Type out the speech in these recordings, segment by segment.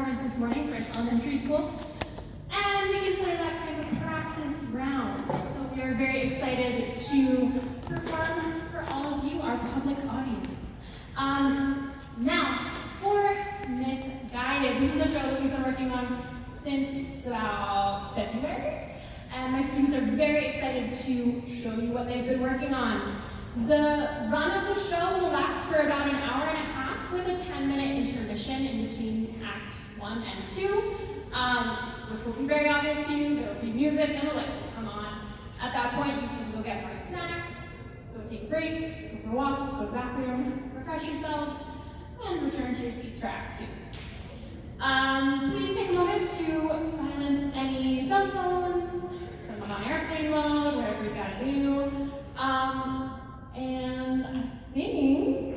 performance this morning for an elementary school, and we consider that kind of a practice round. So we are very excited to perform for all of you, our public audience. Now, for Myth Guided, this is a show that we've been working on since about February, and my students are very excited to show you what they've been working on. The run of the show will last for about an hour and a half with a 10-minute intermission in between Acts 1 and 2, which will be very obvious to you. There will be music and the lights will come on. At that point, you can go get more snacks, go take a break, go for a walk, go to the bathroom, refresh yourselves, and return to your seats for Act 2. Please take a moment to silence any cell phones, turn them on airplane mode, whatever you gotta do. And I think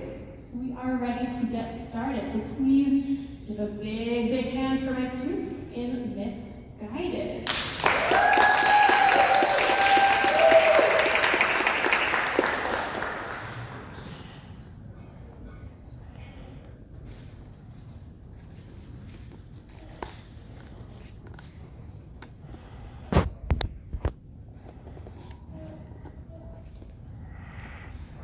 we are ready to get started. So please give a big, big hand for my students in Myth Guided.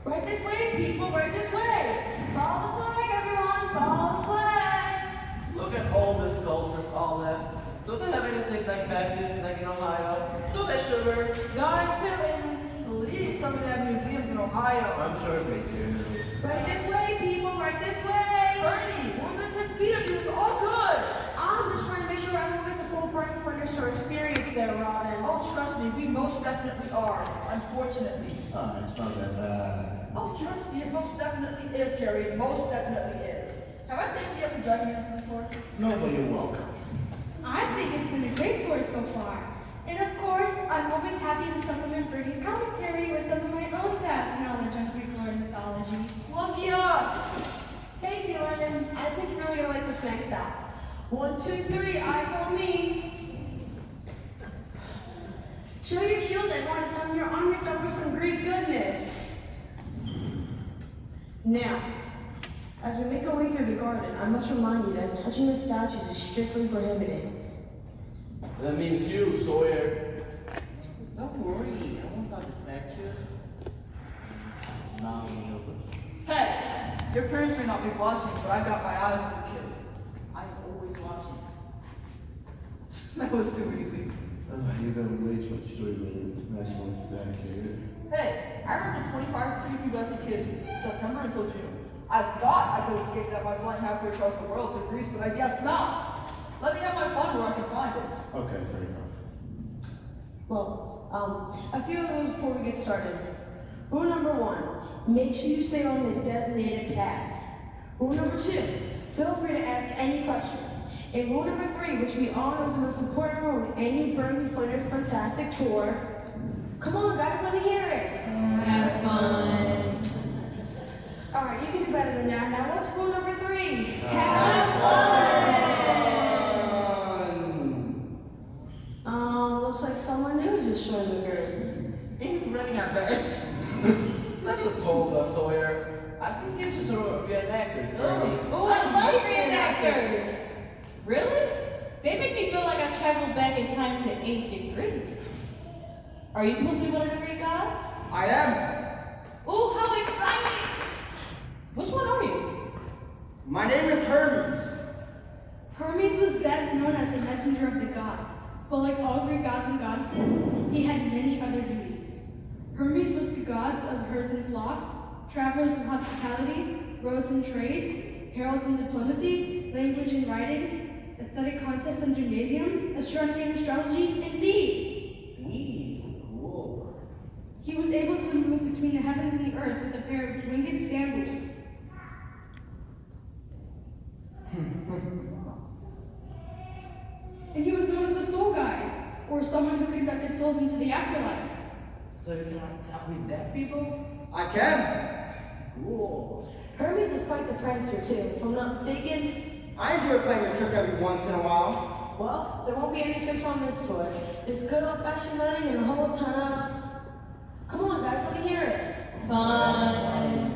Right this way, people, right this way. Follow the flag, everyone, follow the flag. Look at all the sculptures, all that. Do they have anything like this, like in Ohio? Do they, sugar? Going to Please, some of them museums in Ohio. I'm sure they do. Right this way, people, right this way. Bernie, we're going to take beat of you. It's all good. I'm just trying to make sure everyone gets a full party furnished or experience there, Robin. Oh, trust me, we most definitely are. Unfortunately. It's not that bad. Oh, trust me, it most definitely is, Carrie. It most definitely is. Have I thanked you for driving me into this tour? No, but you're welcome. I think it's been a great tour so far. And of course, I'm always happy to supplement Bernie's commentary with some of my own past knowledge on Greek lore and mythology. Lucky us! Hey, Dylan, I think you're really gonna like this next stop. 1, 2, 3, eyes on me. Show your shield, everyone, and some of your arm yourself with some Greek goodness. Now, as we make our way through the garden, I must remind you that touching the statues is strictly prohibited. That means you, Sawyer. Don't worry, I won't about the statues. Now you know. Hey, your parents may not be watching, but I got my eyes on the kid. I'm always watching. That was too easy. You're gonna way too much joy with messing with that kid. Hey, I remember 25 prepubescent kids September until June. I thought I could escape that by flying halfway across the world to Greece, but I guess not. Let me have my fun where I can find it. Okay, fair enough. Well, a few rules before we get started. Rule number 1, make sure you stay on the designated path. Rule number 2, feel free to ask any questions. And rule number 3, which we all know is the most important rule in any Bernie Flinders Fantastic tour. Come on, guys, let me hear it. Have fun. All right, you can do better than that. Now, what's rule number 3? Have fun. Looks like someone new just joined the group. He's running our bench. That's a total, Sawyer. I think it's just a reenactors. Oh, I love reenactors. Really? They make me feel like I've traveled back in time to ancient Greece. Are you supposed to be one of the Greek gods? I am. Oh, how exciting! Which one are you? My name is Hermes. Hermes was best known as the messenger of the gods, but like all Greek gods and goddesses, he had many other duties. Hermes was the gods of herds and flocks, travelers and hospitality, roads and trades, heralds and diplomacy, language and writing, athletic contests and gymnasiums, astronomy and astrology, and thieves. Thieves? Cool. He was able to move between the heavens and the earth with a pair of winged sandals. And he was known as a soul guide, or someone who conducted souls into the afterlife. So you can tell me dead people? I can. Cool. Hermes is quite the prancer too, if I'm not mistaken. I enjoy playing a trick every once in a while. Well, there won't be any tricks on this tour. It's good old-fashioned running and a whole ton of... Come on, guys, let me hear it. Fun.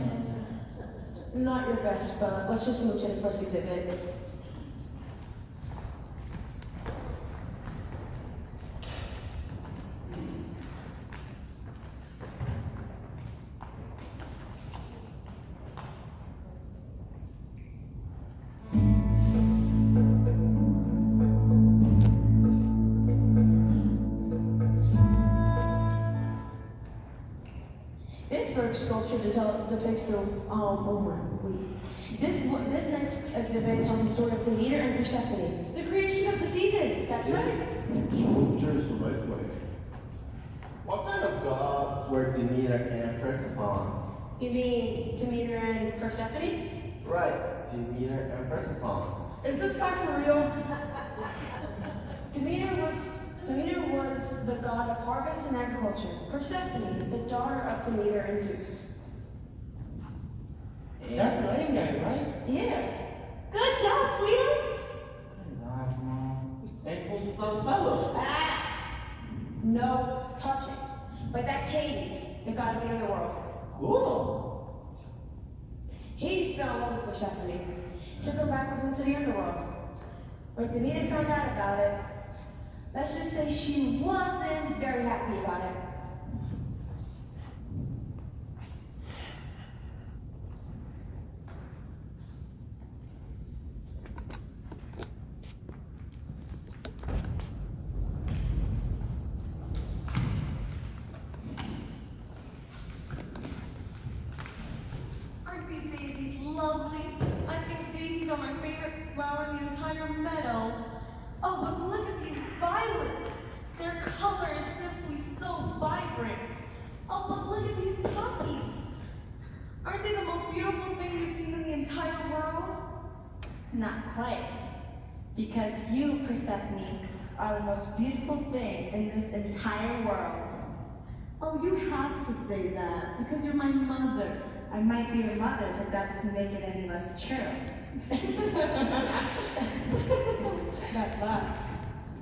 Not your best, but let's just move to the first exhibit. sculpture depicts the This next exhibit tells the story of Demeter and Persephone. The creation of the seasons. That's right. Sculptures for life like. What kind of gods were Demeter and Persephone? You mean Demeter and Persephone? Right, Demeter and Persephone. Is this guy for real? Demeter was the god of harvest and agriculture. Persephone, the daughter of Demeter and Zeus. That's the lame guy, right? Yeah. Good job, sweethearts. Good enough, Mom. And who's the other fellow? Ah! No touching. But that's Hades, the god of the underworld. Cool. Hades fell in love with Persephone, took her back with him to the underworld. When Demeter found out about it, let's just say she wasn't very happy about it. Aren't these daisies lovely? I think daisies are my favorite flower in the entire meadow. Oh, but look at these violets. Their color is simply so vibrant. Oh, but look at these poppies. Aren't they the most beautiful thing you've seen in the entire world? Not quite. Because you, Persephone, are the most beautiful thing in this entire world. Oh, you have to say that because you're my mother. I might be your mother, but that doesn't make it any less true. That laugh.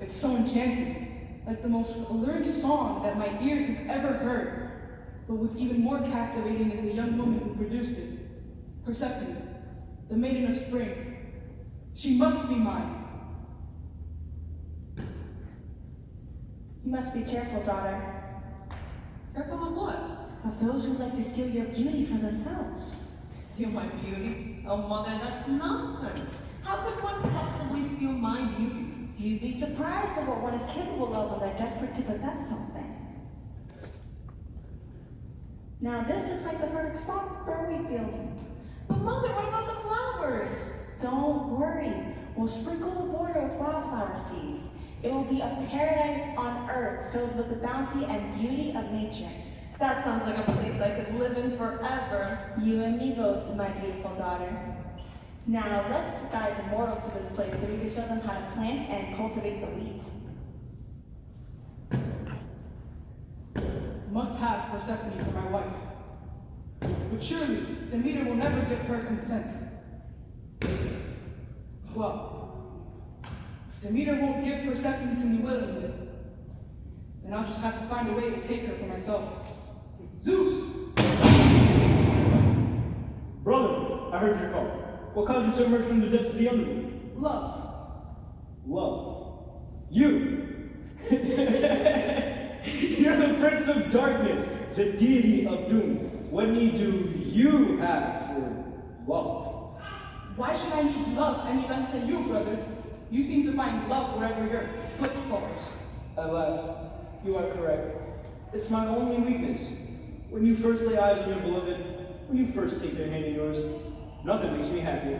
It's so enchanting. Like the most alluring song that my ears have ever heard. But what's even more captivating is the young woman who produced it. Persephone, the maiden of spring. She must be mine. You must be careful, daughter, Careful of what? of those who like to steal your beauty for themselves. Steal my beauty? Oh, mother, that's nonsense. How could one possibly steal my beauty? You'd be surprised at what one is capable of when they're desperate to possess something. Now this looks like the perfect spot for a wheat field. But mother, what about the flowers? Don't worry. We'll sprinkle the border with wildflower seeds. It will be a paradise on earth filled with the bounty and beauty of nature. That sounds like a place I could live in forever. You and me both, my beautiful daughter. Now let's guide the mortals to this place so we can show them how to plant and cultivate the wheat. Must have Persephone for my wife. But surely, Demeter will never give her consent. Well, if Demeter won't give Persephone to me willingly, then I'll just have to find a way to take her for myself. Zeus! Brother, I heard your call. What caused you to emerge from the depths of the underworld? Love. Love. You! You're the Prince of Darkness, the deity of doom. What need do you have for love? Why should I need love any less than you, brother? You seem to find love wherever your foot falls. Alas, you are correct. It's my only weakness. When you first lay eyes on your beloved, when you first take their hand in yours, nothing makes me happier.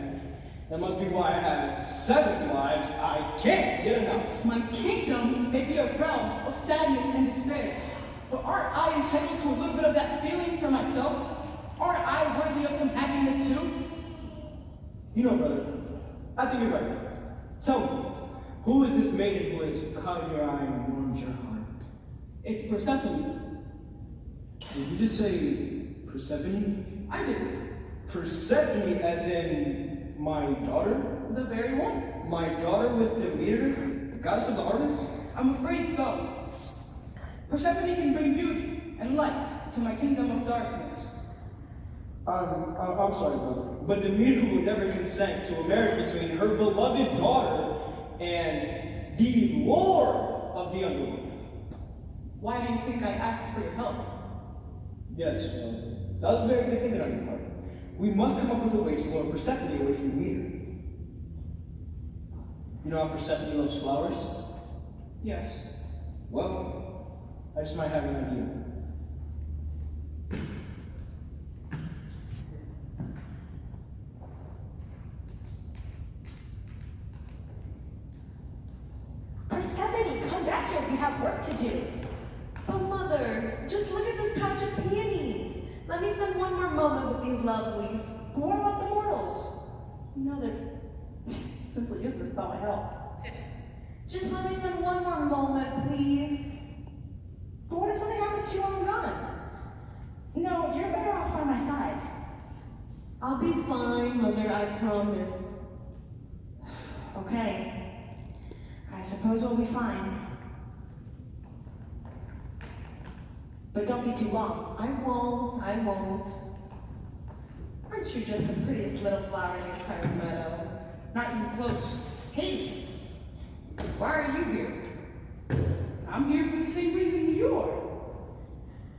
That must be why I have 7 lives. I can't get enough. My kingdom may be a realm of sadness and despair, but aren't I entitled to a little bit of that feeling for myself? Aren't I worthy of some happiness too? You know, brother, I think you're right. Tell me, who is this maiden who has caught your eye and warmed your heart? It's Persephone. Did you just say Persephone? I did. Persephone as in my daughter? The very one. My daughter with Demeter, the goddess of the harvest? I'm afraid so. Persephone can bring beauty and light to my kingdom of darkness. I'm sorry, brother, but Demeter would never consent to a marriage between her beloved daughter and the Lord of the underworld. Why do you think I asked for your help? Yes, well, that was a very good thing on your part. We must come up with a way to lure Persephone away from Demeter. You know how Persephone loves flowers? Yes. Well, I just might have an idea. to. But Mother, just look at this patch of peonies. Let me spend one more moment with these lovelies. But what about the mortals? No, they're simply useless without my help. Just let me spend one more moment, please. But what if something happens to you while I'm gone? No, you're better off by my side. I'll be fine, Mother, I promise. Okay. I suppose we'll be fine. But don't be too long. I won't. Aren't you just the prettiest little flower in the entire meadow? Not even close. Hades, why are you here? I'm here for the same reason you are.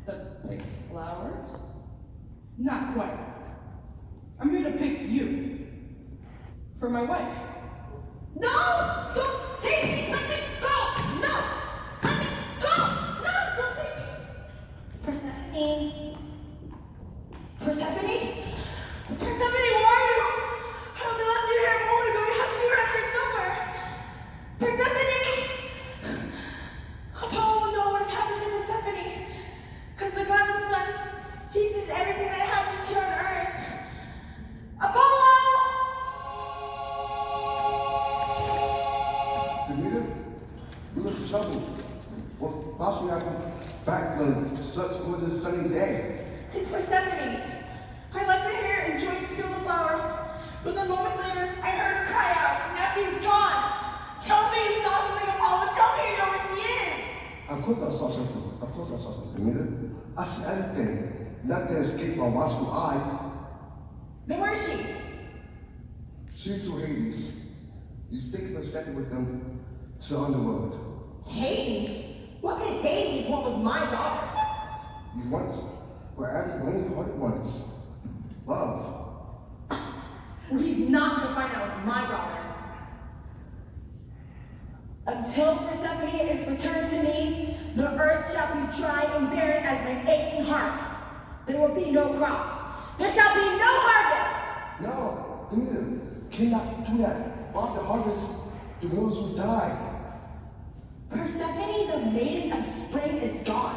To pick flowers? Not quite. I'm here to pick you. For my wife. No! Don't take me! Let me go! No! Let me go! No! Don't take me! Persephone? Persephone? Persephone, where are you? I only left you here a moment ago. You have to be around here somewhere. Persephone! Apollo will know what has happened to Persephone. Because the god of the sun, he sees everything that happens here on Earth. Apollo! Demeter, you look troubled. Well, possibly I can back on such a sunny day. It's Persephone. I left her here enjoying the field of flowers, but then moments later, I heard her cry out, and now she's gone. Tell me you saw something, Apollo. Tell me you know where she is. Of course I saw something. Of course I saw something, Demeter. I see everything. Nothing escaped my watchful eye. Then where is she? She's to Hades. He's taking a second with them to the underworld. Hades? What can Hades want with my daughter? You want for everyone all at once. Love. He's not gonna find out with my daughter. Until Persephone is returned to me, the earth shall be dry and barren as my aching heart. There will be no crops. There shall be no harvest. No, Demeter, cannot do that. After harvest, the mills will die. Persephone, the maiden of spring, is gone.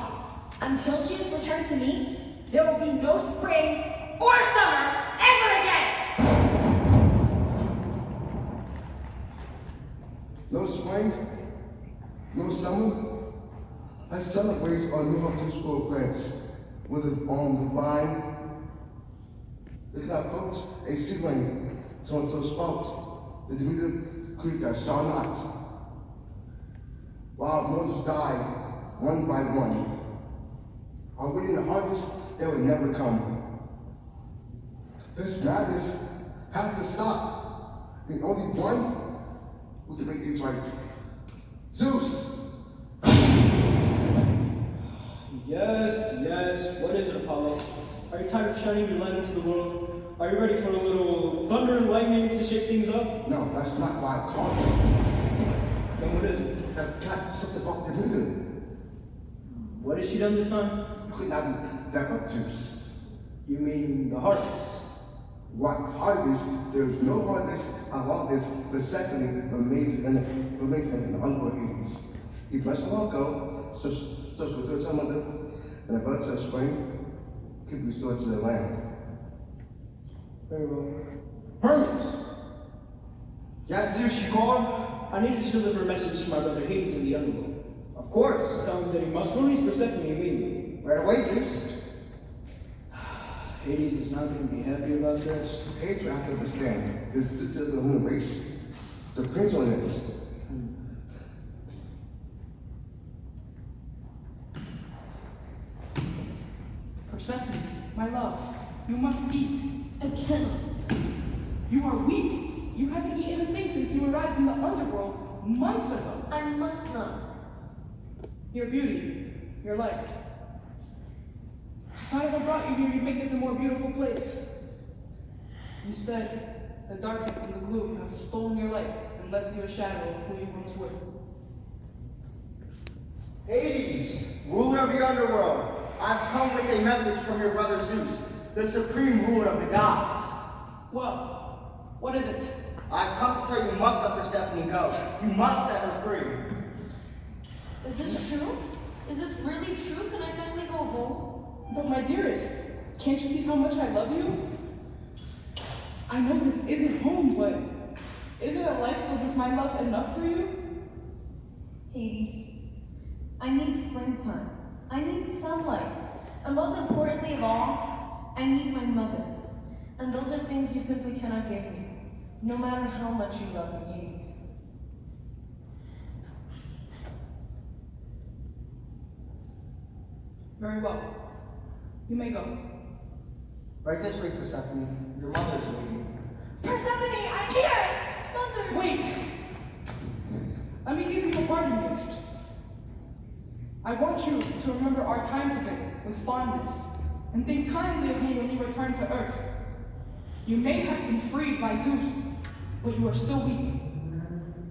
Until she is returned to me, there will be no spring or summer ever again! No spring, no summer. I celebrate our new harvestful plants with the vine. They cannot put a seedling to a spout. The Demeter creek that shall not. While mortals die one by one, awaiting the harvest that will never come. This madness has to stop. The only one who can make these right. Zeus! Yes. What is it, Apollo? Are you tired of shining your light into the world? Are you ready for a little thunder and lightning to shake things up? No, that's not why I called you. Then what is it? I've got something about the Demeter. What has she done this time? You could not be that obtuse. You mean the harvest? What harvest? There's no harvest about this Persephone remains in the underworld Hades. He must long go, such good to some other, and the birds of spring keep restored to the land. Very well. Hermes! Yes, Zeus, you called? I need you to deliver a message to my brother Hades in the underworld. Of course. Tell him that he must release Persephone immediately. Right away, Zeus. Hades is not going to be happy about this. Hades will have to understand this is still the human race. Depends on it. Persephone, my love, you must eat. I cannot. You are weak. You haven't eaten a thing since you arrived in the underworld months ago. I must not. Your beauty, your light. If I ever brought you here, you'd make this a more beautiful place. Instead, the darkness and the gloom have stolen your light and left you a shadow of who you once were. Hades, ruler of the underworld, I've come with a message from your brother Zeus, the supreme ruler of the gods. Well, what is it? I've come to tell you must let Persephone go. You must set her free. Is this true? Is this really true? Can I finally go home? But my dearest, can't you see how much I love you? I know this isn't home, but isn't a life filled with my love enough for you? Hades, I need springtime. I need sunlight. And most importantly of all, I need my mother. And those are things you simply cannot give me, no matter how much you love me, Hades. Very well. You may go. Right this way, Persephone. Your mother is waiting. Persephone, I'm here! Mother! Wait! Let me give you a parting gift. I want you to remember our time together with fondness and think kindly of me when you return to Earth. You may have been freed by Zeus, but you are still weak.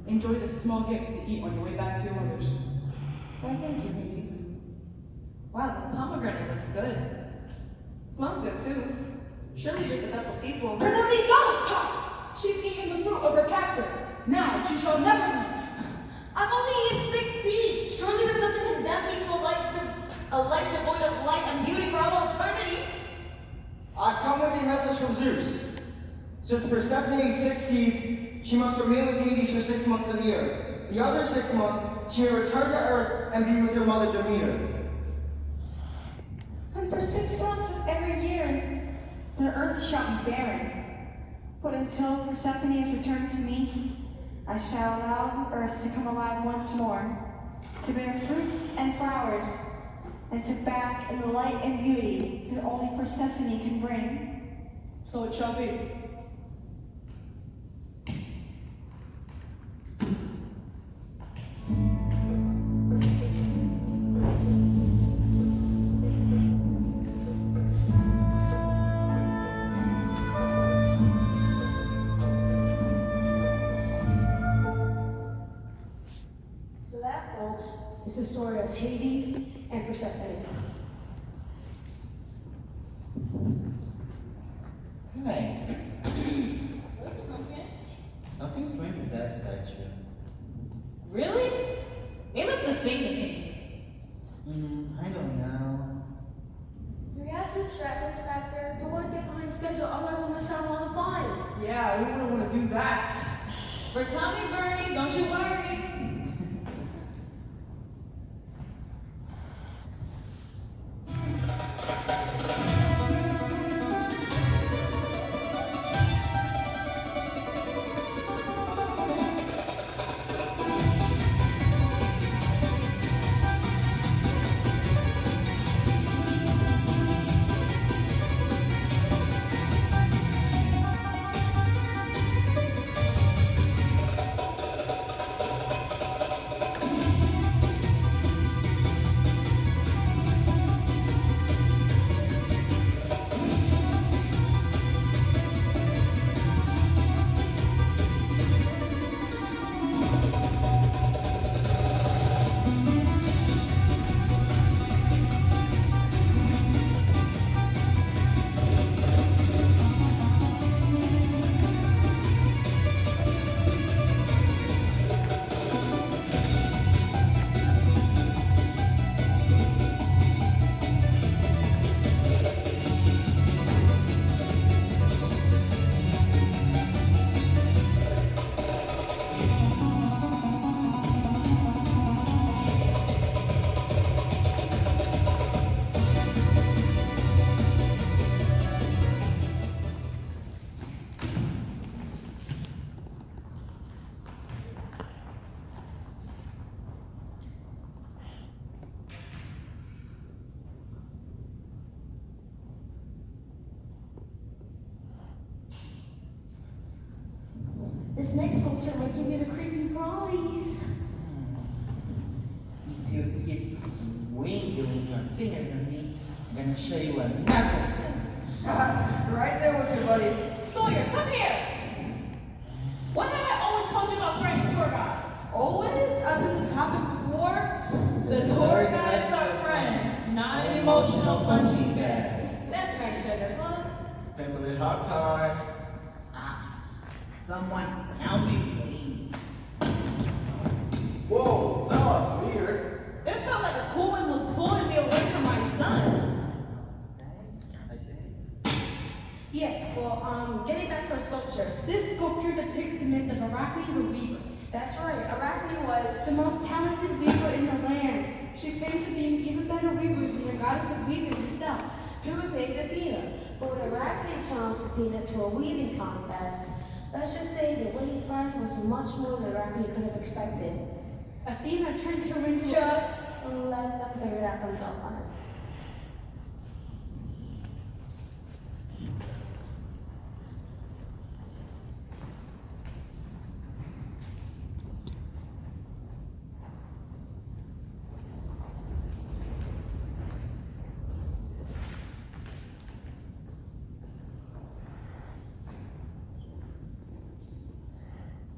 Enjoy this small gift to eat on your way back to your mother's. Why, thank you, Hades. Wow, this pomegranate looks good. Smells good, too. Surely just a couple seeds will... Persephone, go! She's eaten the fruit of her captor. Now she shall never leave. I've only eaten 6 seeds. Surely this doesn't condemn me to a life devoid of light and beauty for all eternity. I've come with a message from Zeus. Since Persephone ate 6 seeds, she must remain with Hades for 6 months of the year. The other 6 months, she may return to Earth and be with your mother Demeter. And for 6 months of every year, the earth shall be barren. But until Persephone is returned to me, I shall allow the earth to come alive once more, to bear fruits and flowers, and to bask in the light and beauty that only Persephone can bring. So it shall be. So that, folks, is the story of Hades and Persephone. Hey, Listen, pumpkin. something's strange with that statue. Really? They look the same to me. I don't know. Your acid strappers back there don't want to get behind schedule, otherwise we'll miss out on all the fun. Yeah, we wouldn't want to do that. We're coming, Bernie. Don't you worry. This next sculpture might give you the creepy crawlies. If you keep wiggling your fingers at me, I'm gonna show you another sandwich. Right there with you, buddy. Sawyer, come here. What have I always told you about threatening tour guides? Always? As in this happened before? The tour guide's our friend, not an emotional punching bag. That's right, sugar. Huh? Family hot time. Someone help me, please. Whoa, that was weird. It felt like a cool wind was Yes, well, getting back to our sculpture. This sculpture depicts the myth of Arachne the Weaver. That's right, Arachne was The most talented weaver in the land. She claimed to be an even better weaver than the goddess of weaving herself. who was named Athena. But when Arachne challenged Athena to a weaving contest, let's just say the winning prize was much more than Arachne could have expected. Athena turned her into Just let them figure it out for themselves on it.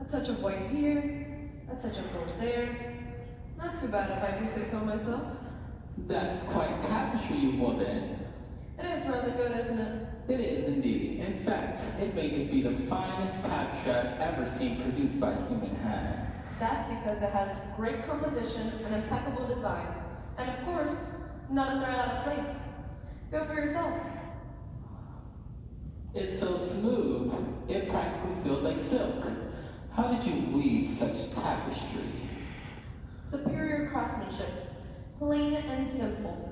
A touch of white here, a touch of gold there. Not too bad if I do say so myself. That's quite tapestry, woman. It is rather good, isn't it? It is indeed. In fact, it may just be the finest tapestry I've ever seen produced by human hand. That's because it has great composition and impeccable design. And of course, none of them are out of place. Go for yourself. It's so smooth, it practically feels like silk. How did you weave such tapestry? Superior craftsmanship. Plain and simple.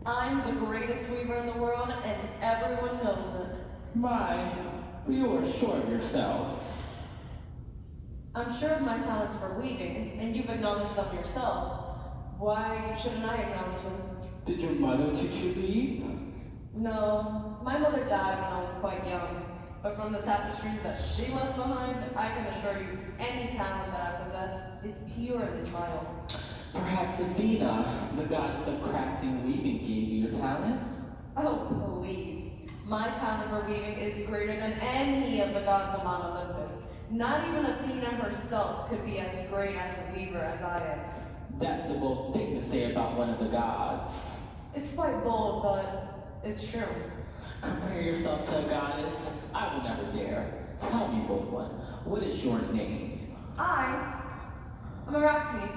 I'm the greatest weaver in the world, and everyone knows it. My, you are sure of yourself. I'm sure of my talents for weaving, and you've acknowledged them yourself. Why shouldn't I acknowledge them? Did your mother teach you to weave? No, my mother died when I was quite young. But from the tapestries that she left behind, I can assure you any talent that I possess is purely my own. Perhaps Athena, the goddess of crafting and weaving, gave you your talent? Oh, please. My talent for weaving is greater than any of the gods of Mount Olympus. Not even Athena herself could be as great as a weaver as I am. That's a bold thing to say about one of the gods. It's quite bold, but it's true. Compare yourself to a goddess? I will never dare. Tell me, bold one, what is your name? I'm Arachne,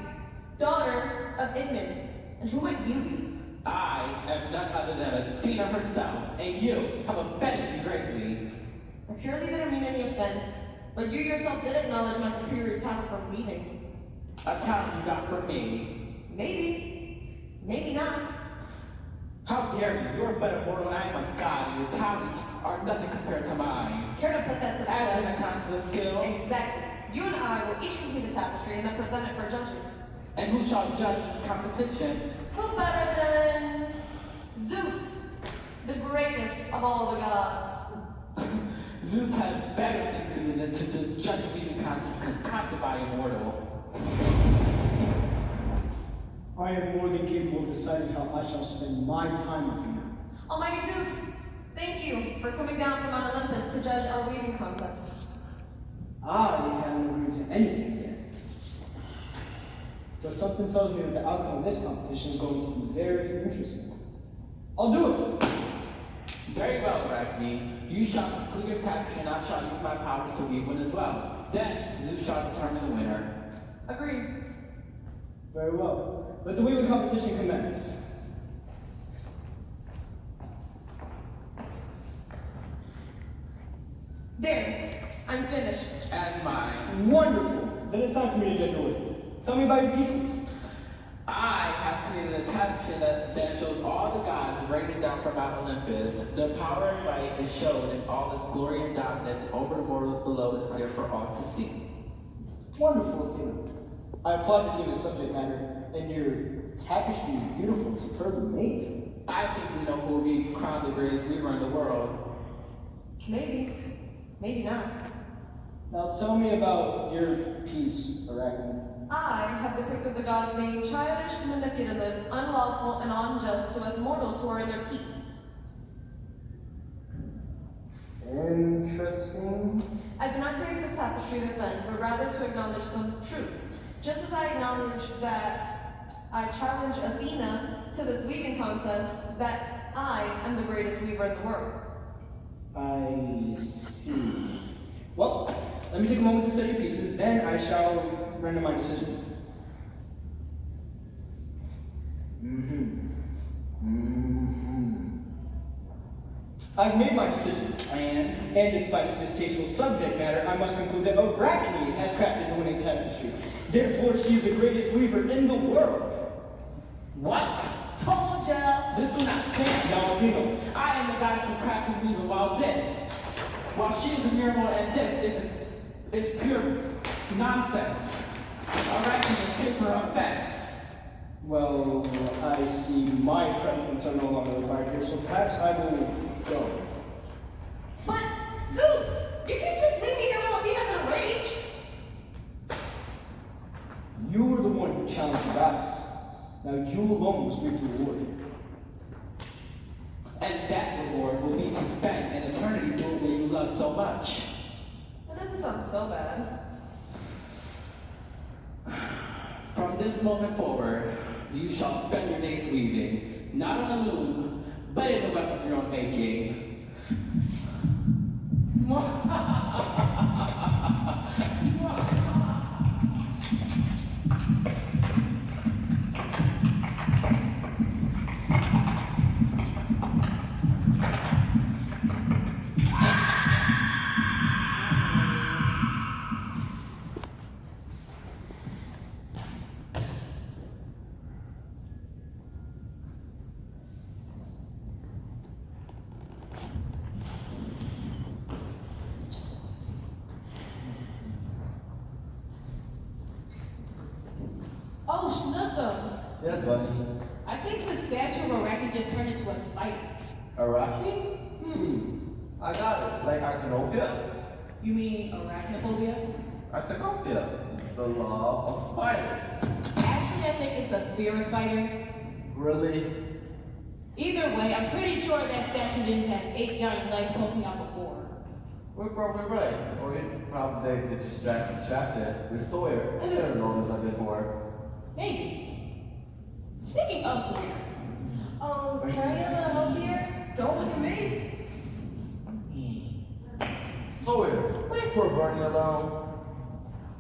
daughter of Idmon. And who might you be? I am none other than Athena herself, and you have offended me greatly. I purely didn't mean any offense, but you yourself did acknowledge my superior talent for weaving. A talent you got from me. Maybe. Maybe not. How dare you? You're but a mortal and I am a god, and your talents are nothing compared to mine. Care to put that to the As in a test? contest of skill. Exactly. You and I will each complete a tapestry and then present it for judging. And who shall judge this competition? Who better than Zeus, the greatest of all the gods? Zeus has better things to do than to just judge a weaving contest concocted by a mortal. I am more than capable of deciding how I shall spend my time with you. Almighty Zeus, thank you for coming down from Mount Olympus to judge our weaving contest. I haven't agreed to anything yet. But something tells me that the outcome of this competition is going to be very interesting. I'll do it! Very well, Arachne. You shall complete your tapestry and I shall use my powers to weave one as well. Then, Zeus shall determine the winner. Agreed. Very well. Let the weaving competition commence. There, I'm finished. As mine. Wonderful! Then it's time for me to judge your weaving. Tell me about your pieces. I have created a tapestry that shows all the gods raining down from Mount Olympus. The power and might is shown in all its glory and dominance over the mortals below is clear for all to see. Wonderful, Athena. I applaud your team as subject matter, and your tapestry is beautiful and superbly made. I think we know who will be crowned the greatest weaver in the world. Maybe. Maybe not. Now tell me about your piece, Arachne. I have depicted the gods being childish, manipulative, unlawful, and unjust to us mortals who are in their keep. Interesting. I do not create this tapestry to offend, but rather to acknowledge some truths. Just as I acknowledge that I challenge Athena to this weaving contest, that I am the greatest weaver in the world. I see. Well, let me take a moment to study your pieces, then I shall render my decision. I've made my decision. And despite its distasteful subject matter, I must conclude that Arachne has crafted the winning tapestry. Therefore, she is the greatest weaver in the world. What? Told ya. This will not stand, Galladino. I am the goddess of craft and weaving, while she is a miracle, and this is pure nonsense. Arachne is paper offense. Well, I see my presence are no longer required here, so perhaps I will go. But, Zeus, you can't just leave me here while Athena's in a rage. You were the one who challenged the goddess. Now you alone must reap the reward. And that reward will be to spend an eternity doing what you love so much. That doesn't sound so bad. From this moment forward, you shall spend your days weaving, not on a loom, but in a web of your own making. Oh, Schnookums. Yes, buddy. I think the statue of Arachne just turned into a spider. Arachne? I got it. Like Arachnophobia? You mean arachnophobia? Arachnophobia. The law of spiders. Actually, I think it's a fear of spiders. Really? Either way, I'm pretty sure that statue didn't have 8 giant legs poking out before. We're probably right. Or you probably get distracted with Sawyer. I never noticed that before. Maybe. Speaking of Sawyer, Can I get a little help here? Don't look at me. Sawyer, leave poor Bernie alone.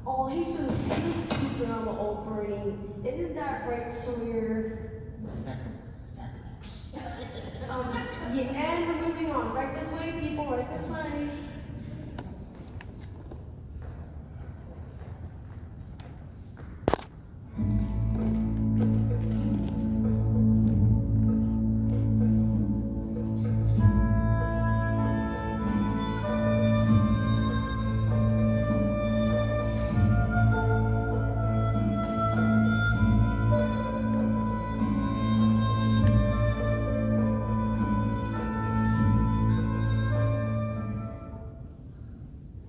Oh, he's just stupid on the old Bernie. Isn't that right, Sawyer? Yeah, and we're moving on. Right this way, people, right this way.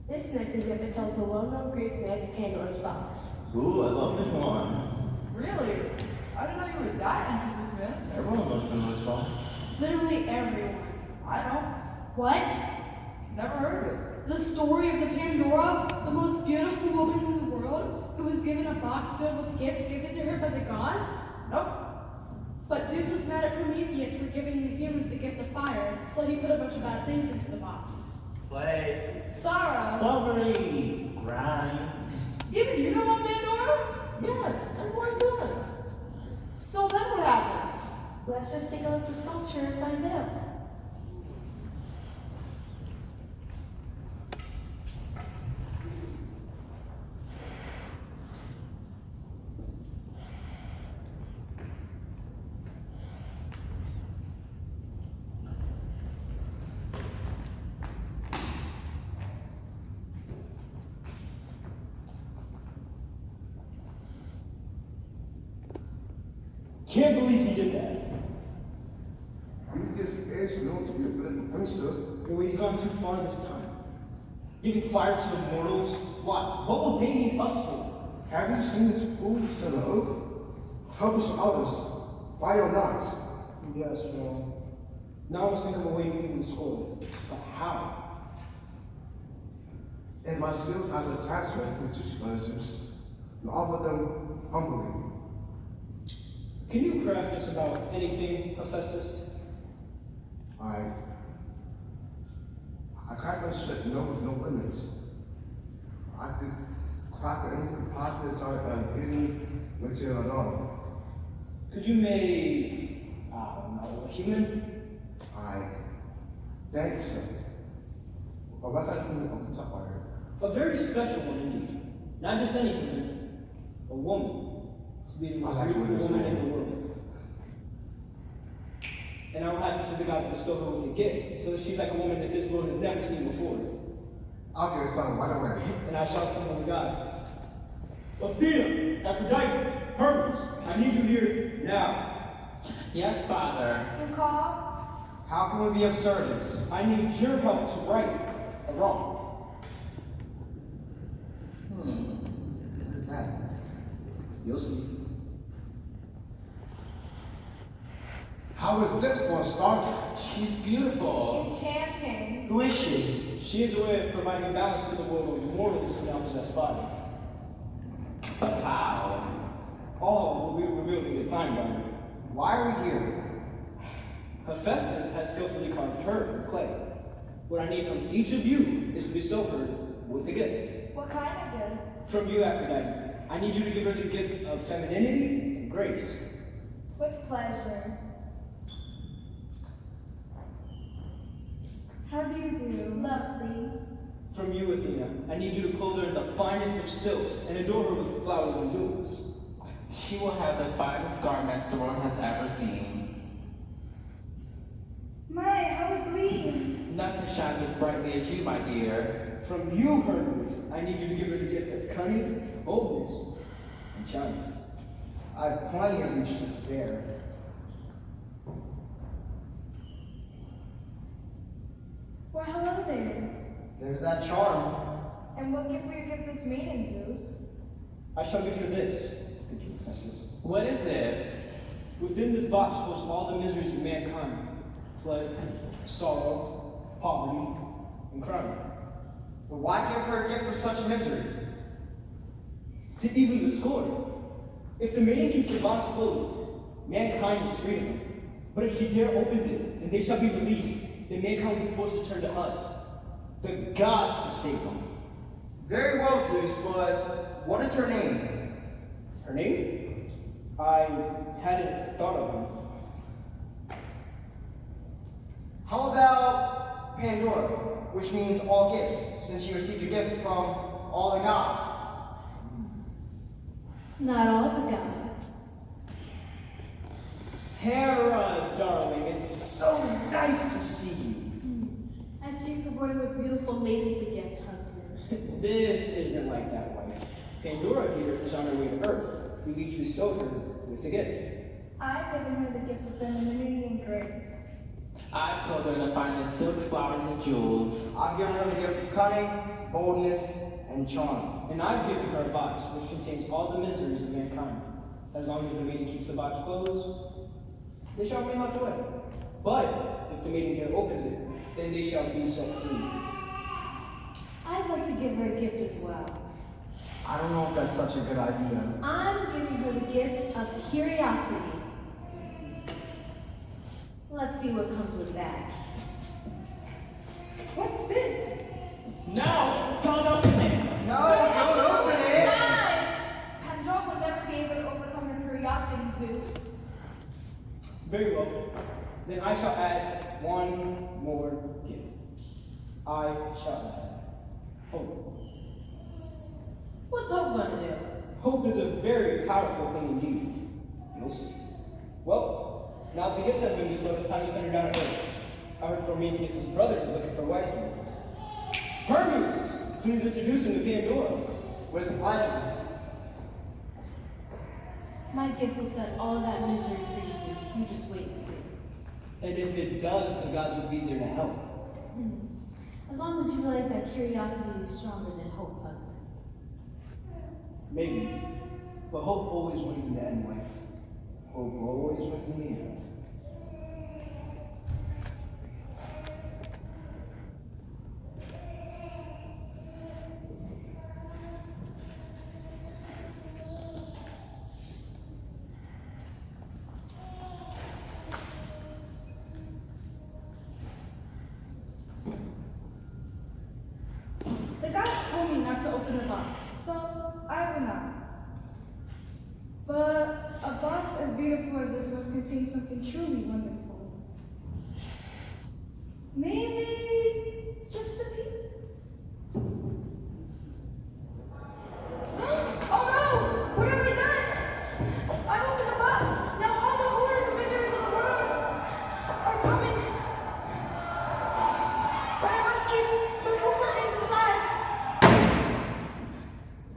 This next exhibit tells the well-known Greek myth Pandora's box. Ooh, I love this one. Really? I didn't know you were that into this myth. Everyone knows Pandora's box. Literally everyone. I know. What? Never heard of it. The story of the Pandora, the most beautiful woman in the world, who was given a box filled with gifts given to her by the gods? Nope. But Zeus was mad at Prometheus for giving the humans the gift of fire, so he put a bunch of bad things into the box. Play. Sarah. Lovely. Grind. Even you know about Pandora? Yes, everyone does. So then what happens? Let's just take a look at the sculpture and find out. Can't believe he did that. He gets asked known to be a bit of a prankster. Well, he's gone too far this time. Giving fire to the mortals? What? What will they need us for? Have you seen his fools on the earth? Help us others, fire or not. Yes, well, now I must think of a way to move the score. But how? And my skill as a craftsman can teach others and offer them humbly. Can you craft just about anything, Hephaestus? I craftsmanship no limits. I could craft anything pockets or any material at all. Could you make, I don't know, a human? Thanks, sir. Oh, what got you on the top of here? A very special one indeed. Not just any woman, a woman. To be the most I like beautiful women woman as well. in the world. And I'm happy to the gods bestow her with a gift, so that she's like a woman that this world has never seen before. I'll get it done right away. And I shall summon the gods. Athena, Aphrodite, Hermes, I need you here now. Yes, Father. You call? How can we be of service? I need your help to right a wrong. What is that? You'll see. How is this for a start? She's beautiful. Enchanting. Who is she? She is a way of providing balance to the world of mortals who now possess body. But how? All will be revealed in the time, Father. Why are we here? Hephaestus has skillfully carved her from clay. What I need from each of you is to bestow her with a gift. What kind of gift? From you, Aphrodite, I need you to give her the gift of femininity and grace. With pleasure. How do you do? Lovely. From you, Athena, I need you to clothe her in the finest of silks and adorn her with flowers and jewels. She will have the finest garments the world has ever seen. My, how it gleams. Nothing shines as brightly as you, my dear. From you, Hermes, I need you to give her the gift of cunning, boldness, and charm. I have plenty of each to spare. Well, hello there. There's that charm. And what gift will you give this maiden, Zeus? I shall give her this. Thank you, Hephaestus. What is it? Within this box holds all the miseries of mankind. Plague, sorrow, poverty, and crime. But why give her a gift of such misery? To even the score. If the maiden keeps the box closed, mankind is freedom. But if she dare opens it, and they shall be released, then mankind will be forced to turn to us, the gods, to save them. Very well, Zeus, but what is her name? Her name? I hadn't thought of her. How about Pandora, which means all gifts, since she received a gift from all the gods? Not all the gods. Hera, darling, it's so nice to see you. I see you're cavorting with beautiful maidens again, husband. This isn't like that, wife. Pandora here is on her way to Earth. We each bestowed her with a gift. I've given her the gift of femininity and grace. I've clothed her in the finest silks, flowers, and jewels. I've given her the gift of cunning, boldness, and charm. And I've given her a box which contains all the miseries of mankind. As long as the maiden keeps the box closed, they shall remain locked away. But if the maiden here opens it, then they shall be set free. I'd like to give her a gift as well. I don't know if that's such a good idea. I'm giving her the gift of curiosity. Let's see what comes with that. What's this? No! Don't open it! No, don't open it! Pandora will never be able to overcome her curiosity, Zeus. Very well. Then I shall add one more gift. I shall add hope. What's Hope gonna do? Hope is a very powerful thing indeed. You'll see. Well, now that the gifts have been bestowed, it's time to send her down to Earth. I heard Prometheus' brother is looking for a wife soon. Hermes, please introduce him to Pandora. With pleasure. My gift will set all of that misery free, Zeus. You just wait and see. And if it does, the gods will be there to help. As long as you realize that curiosity is stronger than hope, husband. Maybe. But hope always wins in the end, wife. Hope always wins in the end. The gods told me not to open the box, so I will not. But a box as beautiful as this must contain something truly wonderful. Maybe I'm coming. But I must keep my hope remains inside.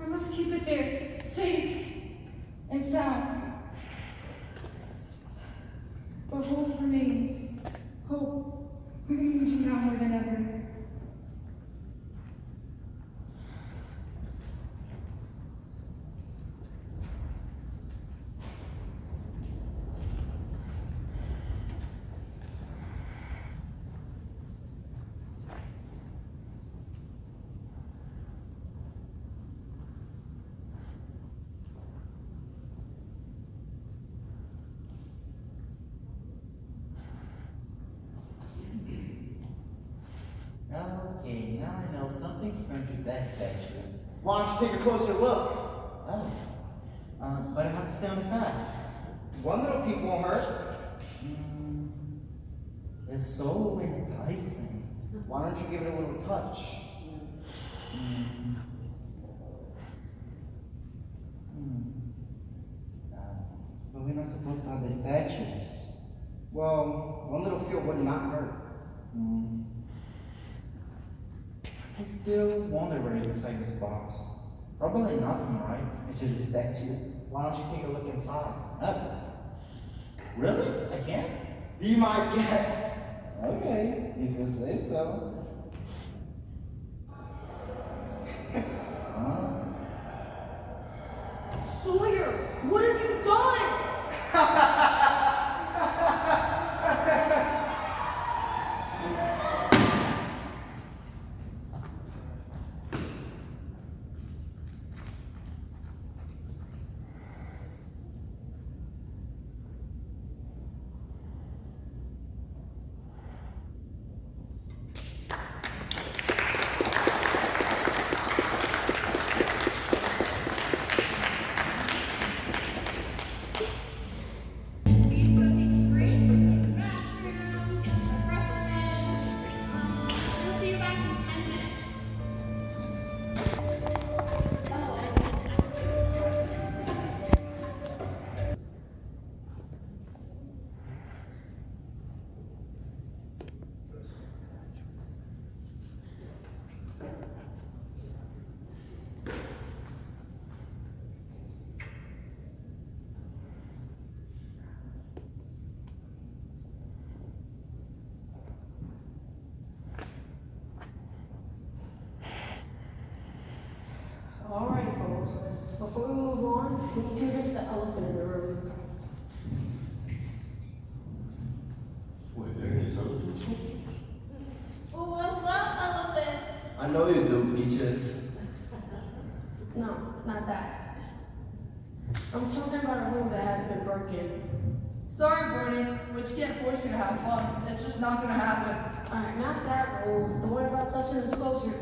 I must keep it there, safe and sound. But hope remains. Hope. We need you now more than ever. Okay, now I know something's strange with that statue. Why don't you take a closer look? Oh. But I have to stay on the path. One little peek won't hurt. It's so enticing. Why don't you give it a little touch? But we're not supposed to have the statues. Well, one little feel would not hurt. I still wonder what is inside this box. Probably nothing, right? It's just a statue. Why don't you take a look inside? Oh. Really? I can't? Be my guest. Okay, if you say so. Sawyer, what have you done? Alright, folks. Before we move on, we need to address the elephant in the room. Wait, there is elephants? Oh, I love elephants. I know you do, Peaches. No, not that. I'm talking about a rule that has been broken. Sorry, Bernie, but you can't force me to have fun. It's just not gonna happen. Alright, not that rule. The one about touching the sculpture.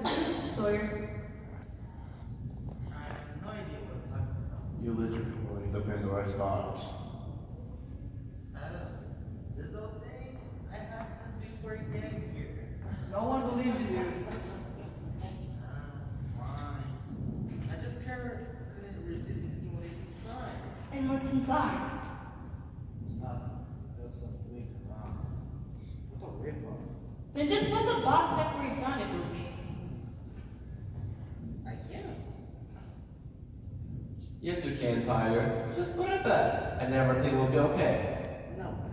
Sawyer. I have no idea what I'm talking about. You literally pulling the Pandora's box. This old thing, I have this before you get here. No one believes you, dude. Fine. I just couldn't resist seeing what is inside. And what's inside? Nothing. There's some twigs and rocks. What a rip-off. Then just put the box back where you found it, Bookie. I can't. Yes, you can, Tyler. Just put it back, and everything will be okay. No, but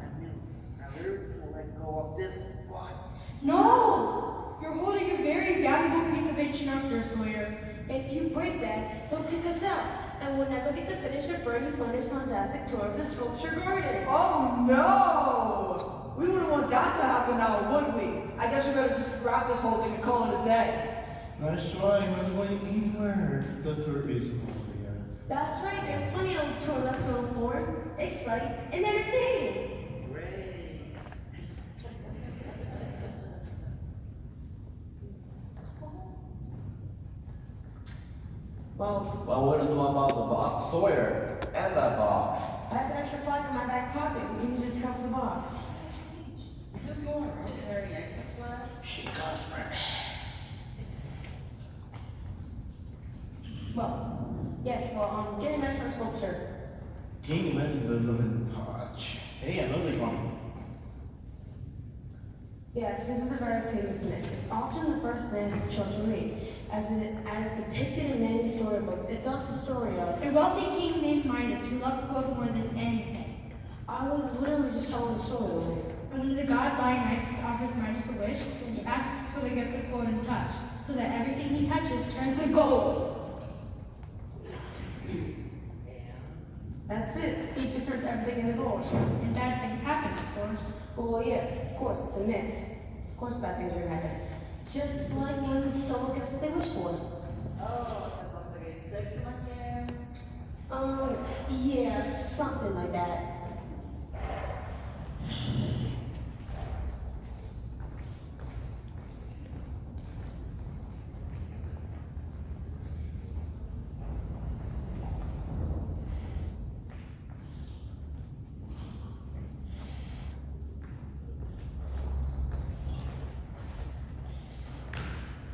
I literally can't let go of this box. No! You're holding a very valuable piece of ancient outdoor, Sawyer. If you break that, they'll kick us out, and we'll never get to finish a Bernie Thunder's fantastic tour of the sculpture garden. Oh no! We wouldn't want that to happen now, would we? I guess we better just scrap this whole thing and call it a day. Nice trying, that's why you anywhere. The tour is over yet. That's right, there's plenty of tour left to look for. Excite and entertain. Well, What do you do about the box, Sawyer? And that box? I have an extra flag in my back pocket. We can use it to cover the box. Just go around very nice and flat. She comes fresh. Getting back to our sculpture. Can you imagine the little touch? Hey, another one. Yes, this is a very famous myth. It's often the first myth children read, as depicted in many storybooks. It tells the story of A wealthy king named Midas who loved gold more than anything. I was literally just telling the story earlier. And when the god Dionysus offers Midas a wish, he asks for the gift of golden touch, so that everything he touches turns to gold. That's it. He just turns everything into gold. And bad things happen, of course. Well, yeah, of course, it's a myth. Of course bad things are gonna happen. Just like when someone gets what they wish for. Oh, that looks like a stick to my hands. Yeah, something like that.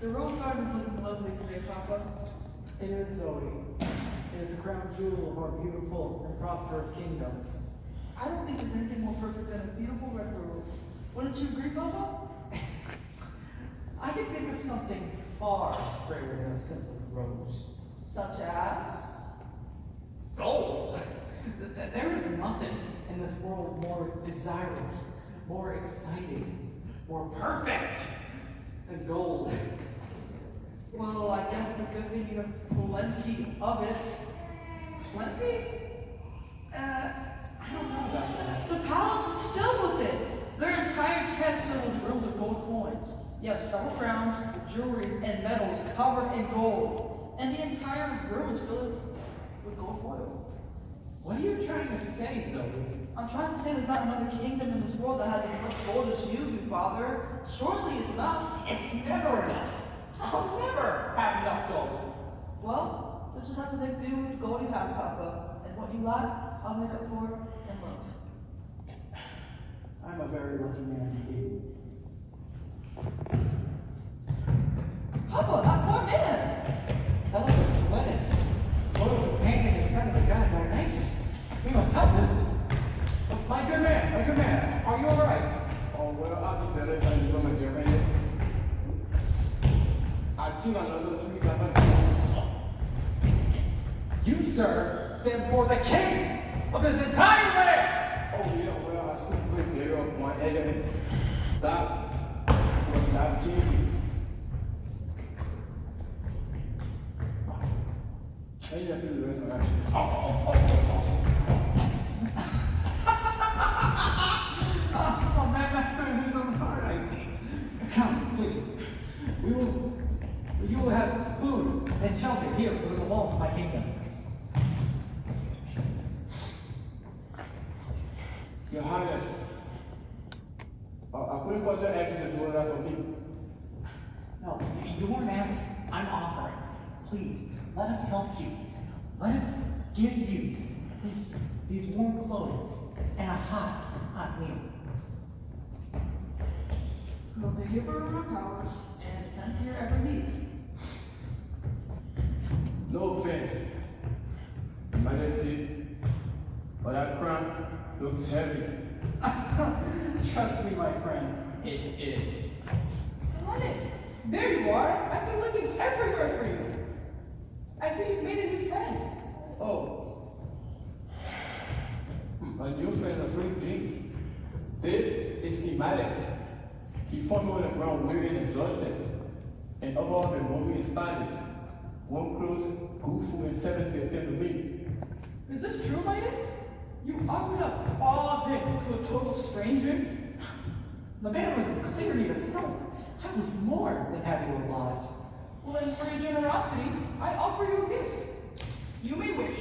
The rose garden is looking lovely today, Papa. It is, Zoe. It is the crown jewel of our beautiful and prosperous kingdom. I don't think there's anything more perfect than a beautiful red rose. Wouldn't you agree, Papa? I can think of something far greater than a simple rose. Such as? Gold! There is nothing in this world more desirable, more exciting, more perfect than gold. Well, I guess it's a good thing you have plenty of it. Plenty? I don't know about that. The palace is filled with it. Their entire chest filled with rooms of gold coins. You have several crowns, jewelries, and medals covered in gold. And the entire room is filled with gold foil. What are you trying to say, Zoe? I'm trying to say there's not another kingdom in this world that has as much gold as you do, Father. Surely it's enough. It's never enough. I'll never have enough gold. Well, let's just have to make do with the gold you have, Papa. And what you lack, I'll make up for in love. I'm a very lucky man indeed. Papa, that poor man! LHS led us. Loyal companion in front of the god Dionysus. We must help him. My good man, are you alright? Oh, well, I'll be better than you, my dear man. I think I know those trees You, sir, stand before the king of this entire land! Oh, yeah, well, I still put there up one head and that was not changing. I need to do the rest of that. Oh, man, that's who's on the card, I see. Come, please. You will have food and shelter here within the walls of my kingdom. Your Highness, I couldn't was your action to do that for me. No, you weren't asking. I'm offering. Please, let us help you. Let us give you these warm clothes and a hot meal. We'll take your burden of our powers and attend to your every need. No offense, Majesty, but that crown looks heavy. Trust me, my friend, it is. Lennox, there you are. I've been looking everywhere for you. I see you've made a new friend. Oh, a new friend of Frank James. This is Imares. He found me on the ground weary and exhausted, and overall the movie is stylish. One clothes, good food, and 7 to attend to me. Is this true, Midas? You offered up all this to a total stranger? The man was in clear need of help. I was more than happy to oblige. Well, then, for your generosity, I offer you a gift. You may wish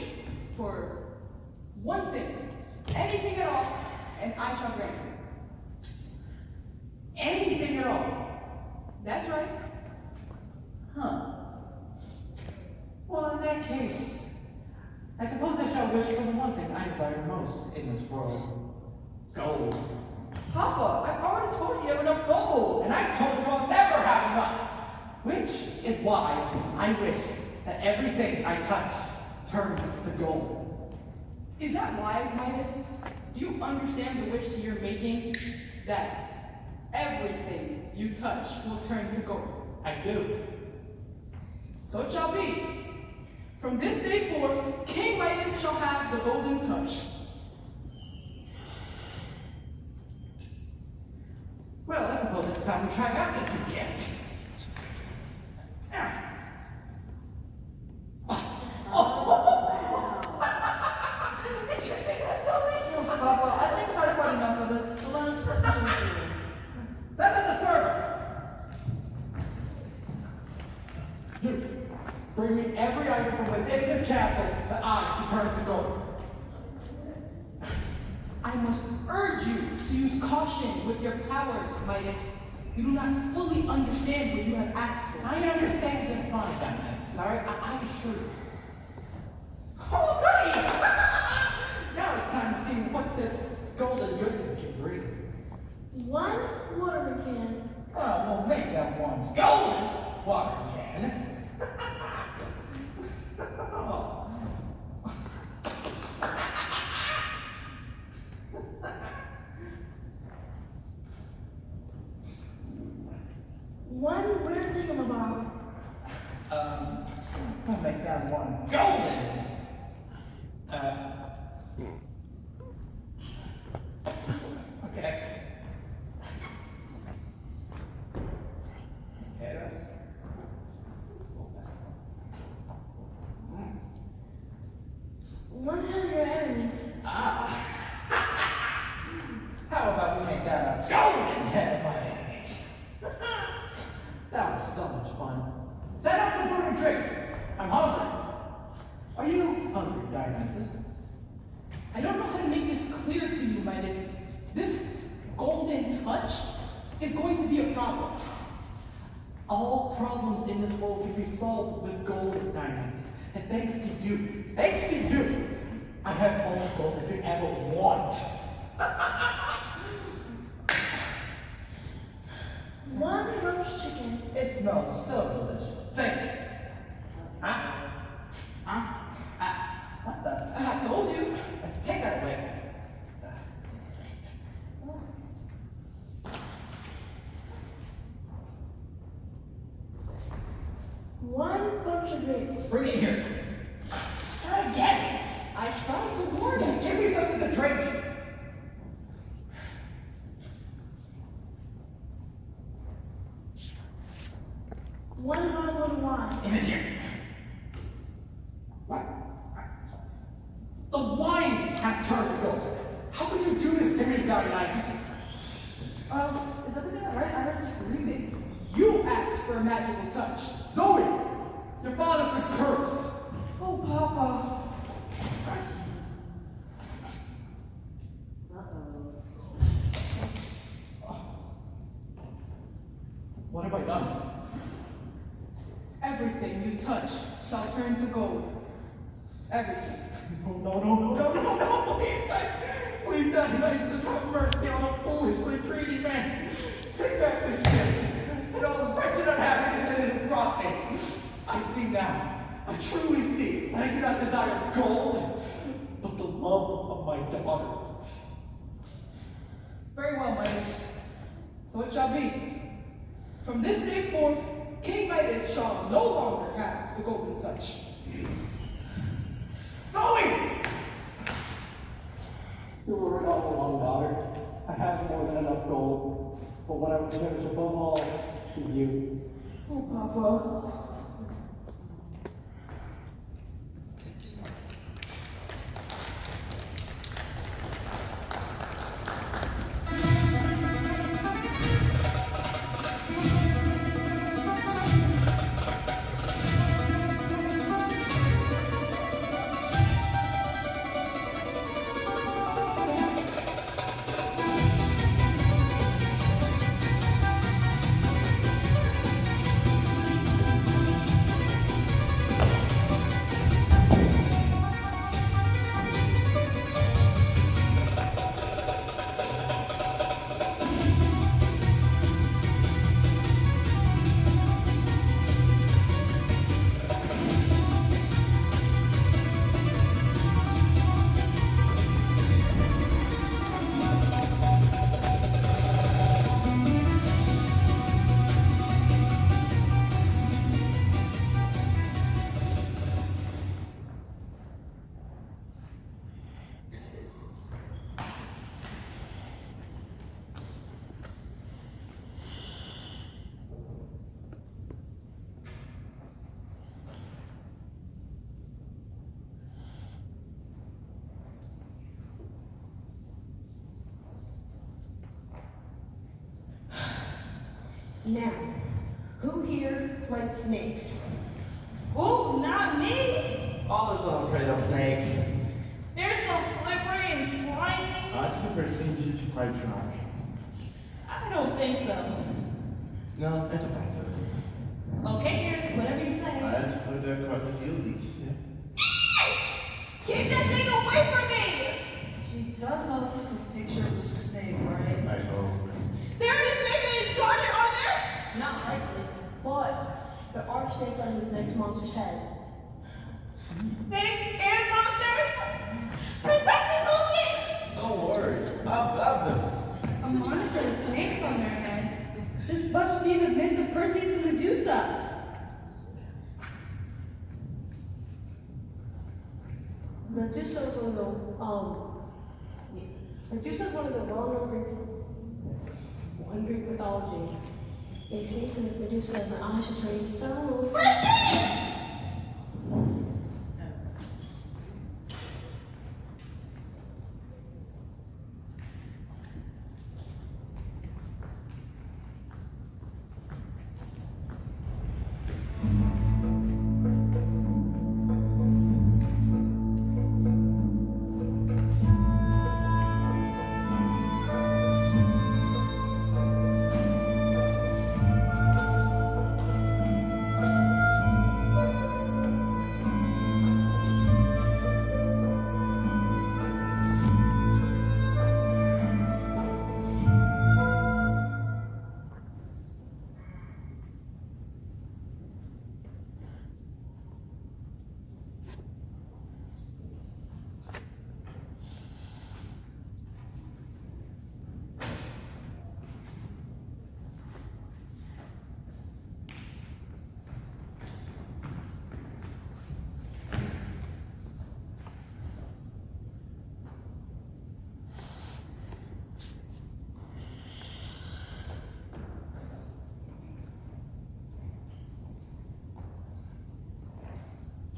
for one thing, anything at all, and I shall grant you. Anything at all? That's right. Huh. Well, in that case, I suppose I shall wish for the one thing I desire most in this world. Gold. Papa, I've already told you have enough gold. And I told you I'll never have enough. Which is why I wish that everything I touch turns to gold. Is that wise, Midas? Do you understand the wish you're making? That Everything you touch will turn to gold. I do. So it shall be. From this day forth, King Midas shall have the golden touch. Well, I suppose it's time to try out this new gift. Did you see that, Zoe? Yes, Papa, I think I've had enough of this, so let us start the show. Send in the servants! You, bring me every item from within this castle that I can turn to gold. I must urge you to use caution with your powers, Midas. You do not fully understand what you have asked for. I understand just fine, Dionysus, all right? I assure you. Oh, goody! Now it's time to see what this golden goodness can bring. One water can. Oh, we'll make that one golden water can. Oh. One weird thingamabob. We'll make that one golden. Okay. Okay. One hand your enemy. Ah. How about we make that a golden head of my enemy? That was so much fun. Set up some food and drink. I'm hungry. Are you hungry, Dionysus? I don't know how to make this clear to you, Midas. This golden touch is going to be a problem. All problems in this world can be solved with gold, Dionysus. And thanks to you, I have all the gold I could ever want. One roast chicken. It smells so delicious. Thank you. What the? I told you. Take that away. One bunch of grapes. Bring it here. Again. I tried to warn you. Give me something to drink. One bottle of wine. Give it here. What? The wine has turned to gold. How could you do this to me, Dionysus? Is everything alright? I heard screaming. You asked for a magical touch. Zoe! Your father's been cursed. Oh, Papa. What have I done? Everything you touch shall turn to gold. Everything. No, please, Dionysus, have mercy on a foolishly greedy man. Take back this gift and all the wretched unhappiness that it has brought me. I see now, I truly see that I do not desire gold, but the love of my daughter. Very well, Midas. So it shall be. From this day forth, King Midas shall no longer have the golden touch. Zoe! You were right all along, daughter. I have more than enough gold, but what I would cherish above all is you. Oh, Papa. Now, who here likes snakes? Oh, not me! All of them afraid of snakes. They're so slippery and slimy. I prefer snakes to quite trash. I don't think so. No, that's okay. Okay, dear, whatever you say. I prefer the quite fieldies. Keep that thing away from me! She does know it's just a picture of the snake, right? I hope. There are snakes in his garden, are there? Not likely, but there are snakes on this next monster's head. Snakes and monsters! Protect me, Mookie! Don't worry, I've got this. A monster with snakes on their head? This must be the myth of Perseus and Medusa. Medusa is one of the well-known Greek mythology. They say that Medusa has an eyes to turn stone.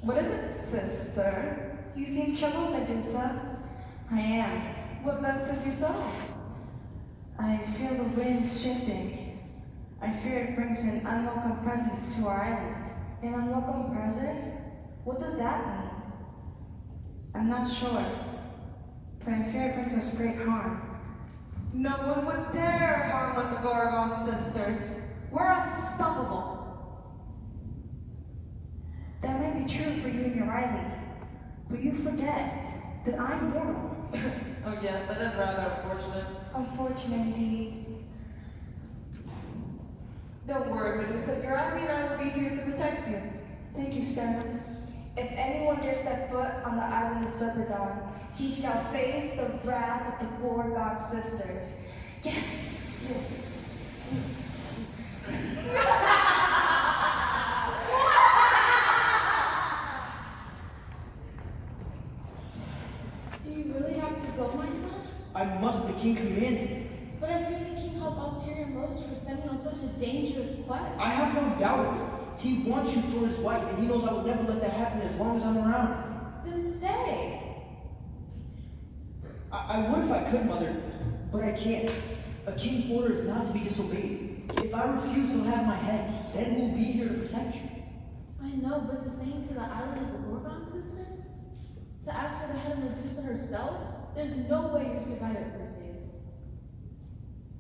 What is it, sister? You seem troubled, Medusa. I am. What vexes you so? I feel the wind shifting. I fear it brings an unwelcome presence to our island. An unwelcome presence? What does that mean? I'm not sure, but I fear it brings us great harm. No one would dare harm with the Gorgon sisters. We're unstoppable. That may be true for you and your Riley, but you forget that I'm mortal. Oh yes, that is rather unfortunate. Unfortunate indeed. Don't worry, Medusa. Your Riley and I will be here to protect you. Thank you, Stella. If anyone dares step foot on the island of Serpedon, he shall face the wrath of the Gorgon sisters. Yes! Do you really have to go, my son? I must, the king commands it. But I fear the king has ulterior motives for sending on such a dangerous quest. I have no doubt. He wants you for his wife, and he knows I will never let that happen as long as I'm around. Then stay. I would if I could, Mother, but I can't. A king's order is not to be disobeyed. If I refuse, he'll have my head. Then we'll be here to protect you. I know, but to send to the island of the Gorgon sisters? To ask for the head of Medusa herself? There's no way you survive it, Perseus.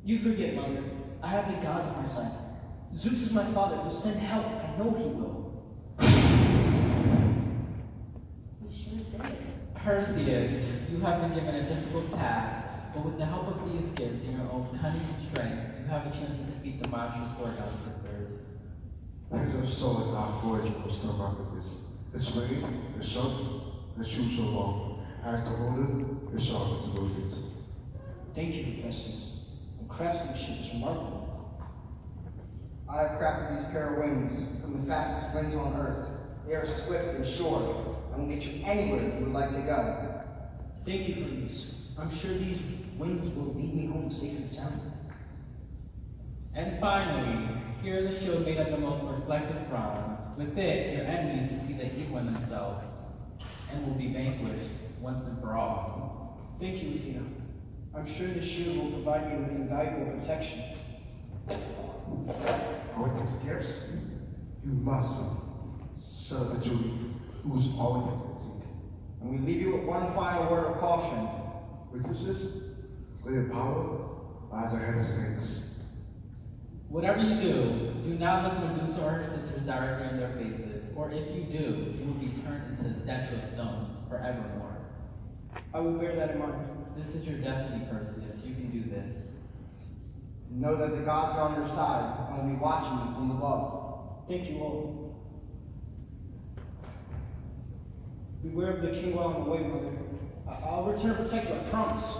You forget, Mother. I have the gods on my side. Zeus is my father. He'll send help. I know he will. You sure did. Perseus, you have been given a difficult task, but with the help of these gifts and your own cunning and strength, you have a chance to defeat the monstrous Gorgon sisters. As I saw God forge was the rock of this. Its blade, its sharp, its shoe so long. As to hold it, its sharp to move it. Thank you, Hephaestus. The craftsmanship is remarkable. I have crafted these pair of wings from the fastest winds on earth. They are swift and sure, and will get you anywhere you would like to go. Thank you, Hermes. I'm sure these wings will lead me home safe and sound. And finally, here is a shield made of the most reflective bronze. With it, your enemies will see the evil in themselves, and will be vanquished once and for all. Thank you, Athena. I'm sure this shield will provide me with invaluable protection. With these gifts, you must serve the Judy, who is all in your fatigue. And we leave you with one final word of caution. Witnesses, where your power lies ahead of things. Whatever you do, do not look Medusa or her sisters directly in their faces, for if you do, you will be turned into a statue of stone forevermore. I will bear that in mind. This is your destiny, Perseus. You can do this. Know that the gods are on your side and will be watching you from above. Thank you all. Beware of the king while I'm away, mother. I'll return to protect you, I promise.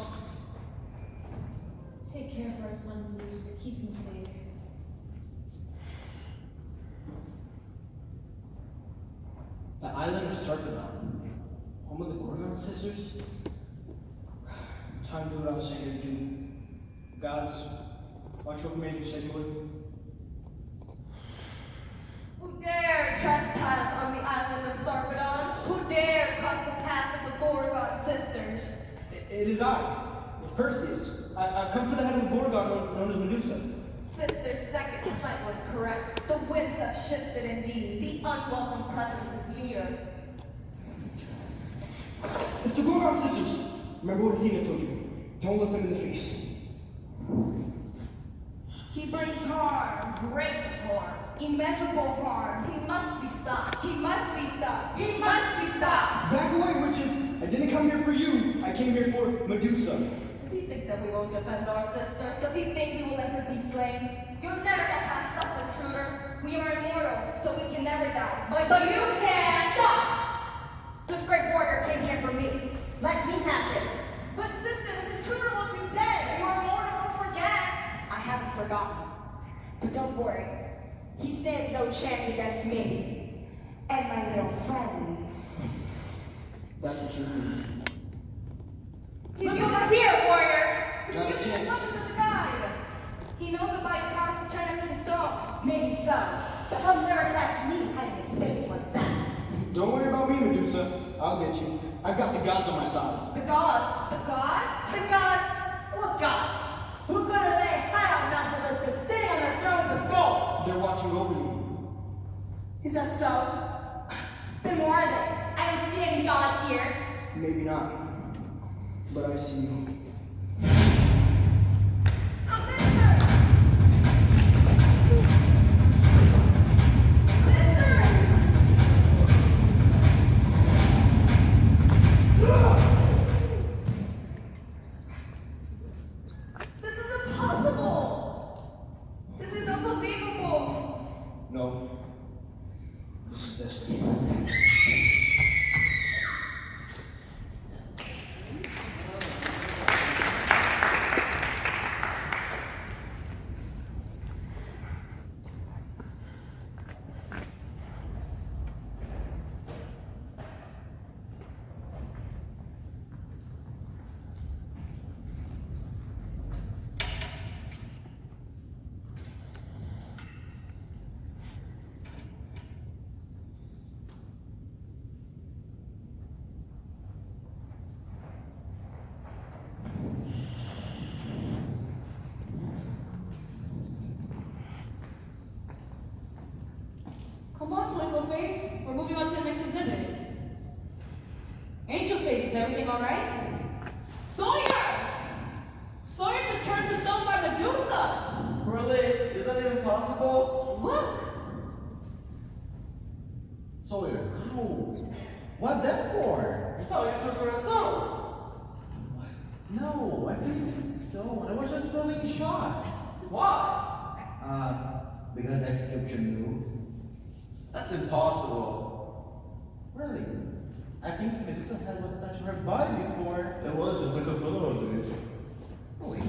Take care of our son Zeus. Keep him safe. The island of Sarpedon, home of the Gorgon sisters. Time to do what I was saying to do. Gods, watch over me as you said you would. Who dare trespass on the island of Sarpedon? Who dare cross the path of the Gorgon sisters? It is I, Perseus. I've come for the head of the Gorgon known as Medusa. Sister's second sight was correct. The winds have shifted indeed. The unwelcome presence is near. It's the Gorgon sisters. Remember what Athena told you. Don't look them in the face. He brings harm, great harm, immeasurable harm. He must be stopped. He must be stopped. He must be stopped. Back away, witches. I didn't come here for you. I came here for Medusa. Does he think that we won't defend our sister? Does he think we will let her be slain? You'll never get past us, intruder. We are immortal, so we can never die. But you can! Stop! This great warrior came here for me. Let me have it. But sister, this intruder wants you dead. You are immortal, don't forget. I haven't forgotten. But don't worry. He stands no chance against me. And my little friends. That's what you think. He's over here, warrior! He's Not a using his chance. weapons as a guide. He knows about your powers to turn him into stone. Maybe so. But he'll never catch me hiding his face like that. Don't worry about me, Medusa. I'll get you. I've got the gods on my side. The gods? The gods? The gods? What gods? What good are they? I don't know to live sitting on their thrones of gold. They're watching over you. Is that so? Then where are they? I don't see any gods here. Maybe not. But I see you. This is impossible! This is unbelievable! No. This is destiny. Come on, Twinkle Face. We're moving on to the next exhibit. Angel Face, is everything all right? Sawyer! Sawyer's been turned to stone by Medusa! Really? Is that even possible? Look! Sawyer. No. What that for? I thought you took her to stone. No, I didn't stone. I was just throwing a shot. Why? Because that sculpture moved. That's impossible. Really? I think Medusa's head wasn't touching her body before. It was, just like a photo of it. Holy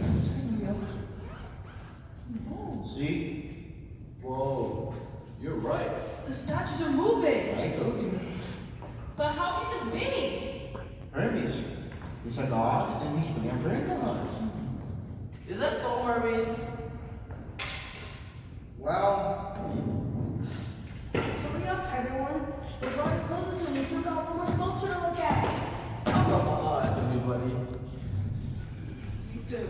Oh. See? Whoa. You're right. The statues are moving. I told you. But how can this be? Hermes. He's a god and he's pampering us. Is that so, Hermes? Well, Hurry up, everyone. The guard closes and we still got one more sculpture to look at. Come on, everybody. Me too.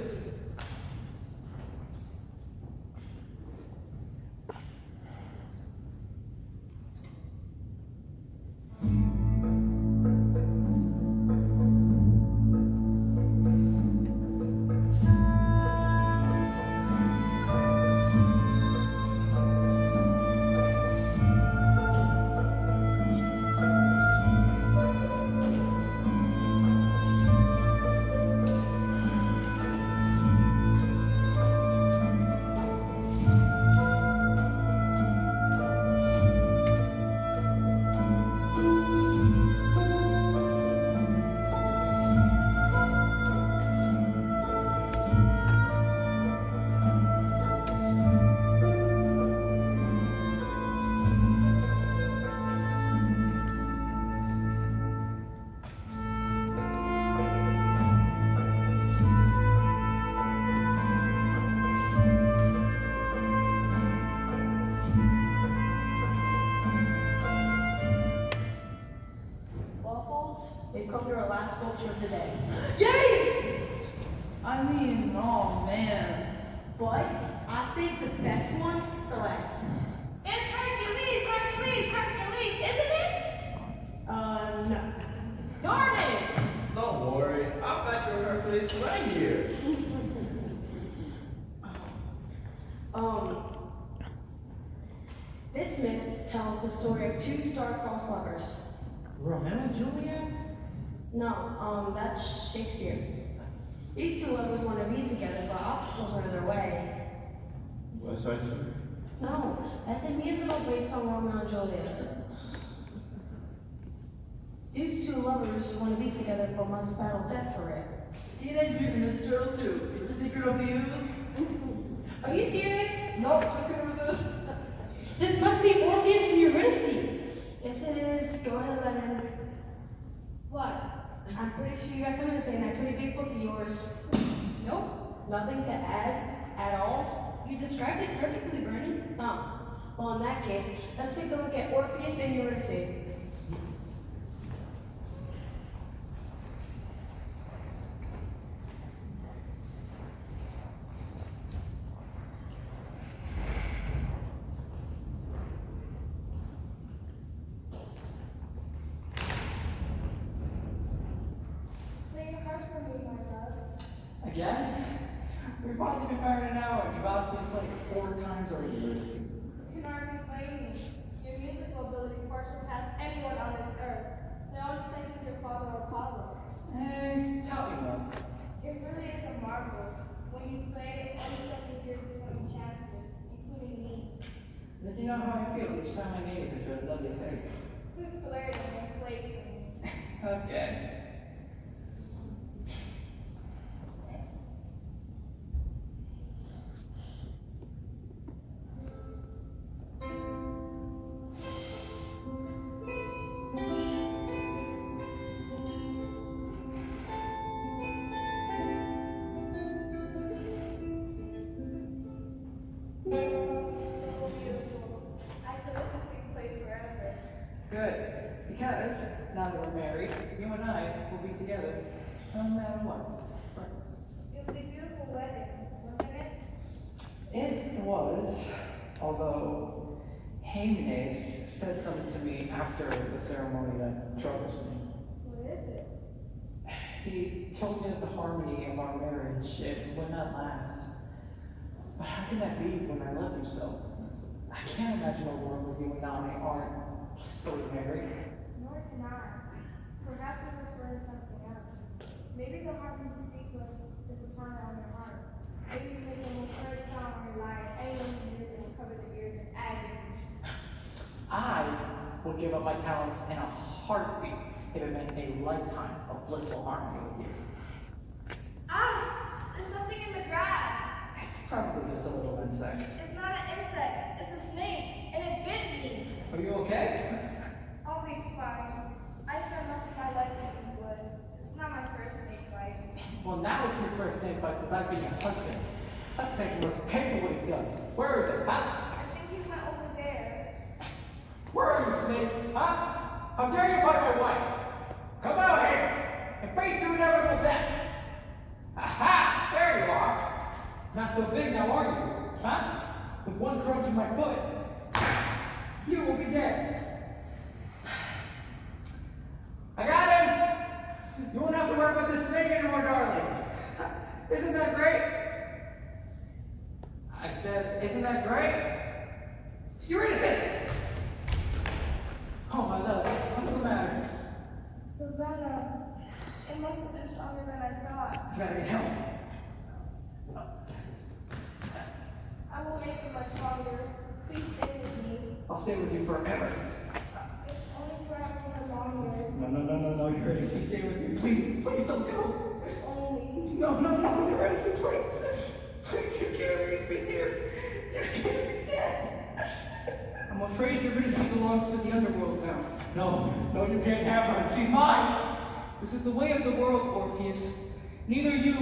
capture of the day. Yay! I mean, oh man. But I saved the best one for last. It's Hercules, Hercules, Hercules, isn't it? No. Darn it! Don't worry, I'll fetch your Hercules right here. This myth tells the story of two star-crossed lovers. Romeo and Juliet? No, that's Shakespeare. These two lovers want to be together, but obstacles are in their way. West Side Story? No, that's a musical based on Romeo and Juliet. These two lovers want to be together, but must battle death for it. Teenage Mutant Ninja Turtles 2. It's the secret of the ooze. Are you serious? Nope, just couldn't resist. This must be Orpheus and Eurydice. Yes, it is. Go ahead, Leonard. What? I'm pretty sure you got something to say in that pretty big book of yours. Nope. Nothing to add at all? You described it perfectly, Bernie. Oh. Well, in that case, let's take a look at Orpheus and Eurydice. Again? We've only been married an hour, and you've asked me to play 4 times already, Lucy. You can argue blaming me. Your musical ability far surpassed anyone on this earth. The only second is your father Apollo. Tell me what. It really is a marvel. When you play, only second hears before you chance it, including me. Then you know how I feel each time I gaze at your lovely face. Quit flirting and play for me. Okay. Good. Because now that we're married, you and I will be together no matter what. It was a beautiful wedding, wasn't it? It was, although Jimenez said something to me after the ceremony that troubles me. What is it? He told me that the harmony of our marriage, it would not last. But how can that be when I love you so? I can't imagine a world where you and I aren't still married. Nor can I. Perhaps it refers to something else. Maybe the harmony you speak with is the song on your heart. Maybe you make the most perfect song on your life. Anyone who hears it will cover the ears in agony. I would give up my talents in a heartbeat if it meant a lifetime of blissful harmony with you. Ah! There's something in the grass. It's probably just a little insect. It's not an insect. It's a snake. And it bit me. Are you okay? Always fine. I spent much of my life in this wood. It's not my first snake bite. Well, now it's your first snake bite since I've been your husband. That snake must pay for what he's done. Where is it, huh? I think he went over there. Where are you, snake? Huh? How dare you bite my wife? Come out here and face your inevitable death. Aha! There you are. Not so big now, are you? Huh? With one crunch of my foot, you will be dead. I got him! You won't have to work with this snake anymore, darling. Isn't that great? I said, isn't that great? You're innocent! Oh, my love, what's the matter? The venom. It must have been stronger than I thought. You gotta get help. I will make it much longer. Please stay with me. I'll stay with you forever. If only for a longer. No, you're innocent. Stay with me. Please don't go. Only. No, you're innocent. Please, you can't leave me here. You can't be dead. I'm afraid Eurydice belongs to the underworld now. No, you can't have her. She's mine. This is the way of the world, Orpheus. Neither you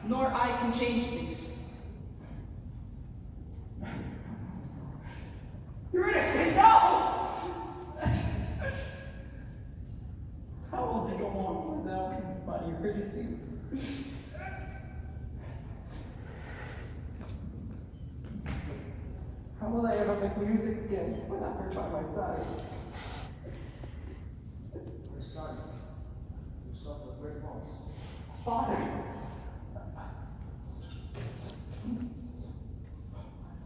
nor I can change these. You're innocent. No! How will they go on without make music again without her by my side. My son, you suffer a great loss. Father!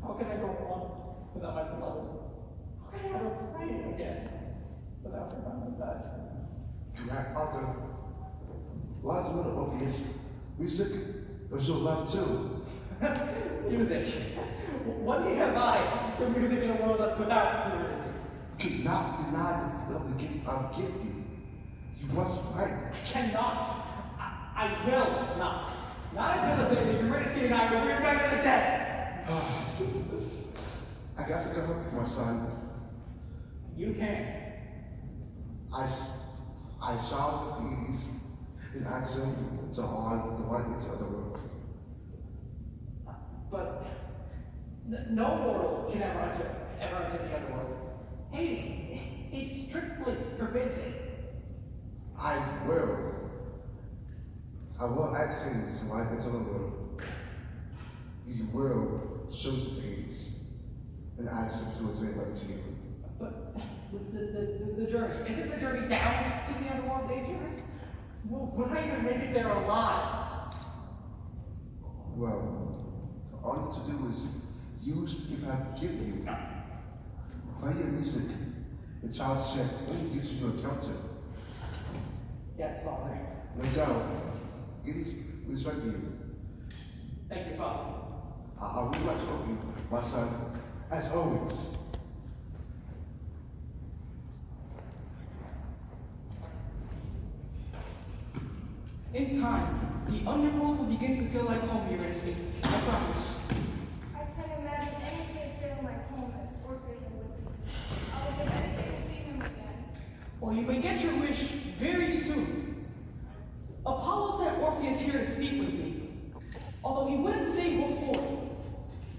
How can I go on without my beloved? How can I ever pray again without her by my side? You have other, lots of other obvious music, or so love too. Music. What need have I for music in a world that's without Eurydice? You cannot deny the gift I'll give you. You must pray. I cannot. I will not. Not until the day that Eurydice and I are reunited again. I guess I can help you, my son. You can. I shall the Hades in action to all the light into the world. But no mortal can ever enter the underworld. Hades, he strictly forbids it. I will act Hades to light into the world. You will show to Hades and ask him to attain right to you. But the journey, isn't the journey down to the underworld dangerous? Would I even make it there alive? Well, all you have to do is use the gift I give you. Play your music and child check only gives you your counter. Yes, Father. Now go. It is respect you. Thank you, Father. I'll read much over you, my son, as always. In time, the underworld will begin to feel like home, Eurydice. I promise. I can't imagine any place feeling like home as Orpheus and Ulysses. I will give anything to see him again. Well, you may get your wish very soon. Apollo sent Orpheus here to speak with me, although he wouldn't say before.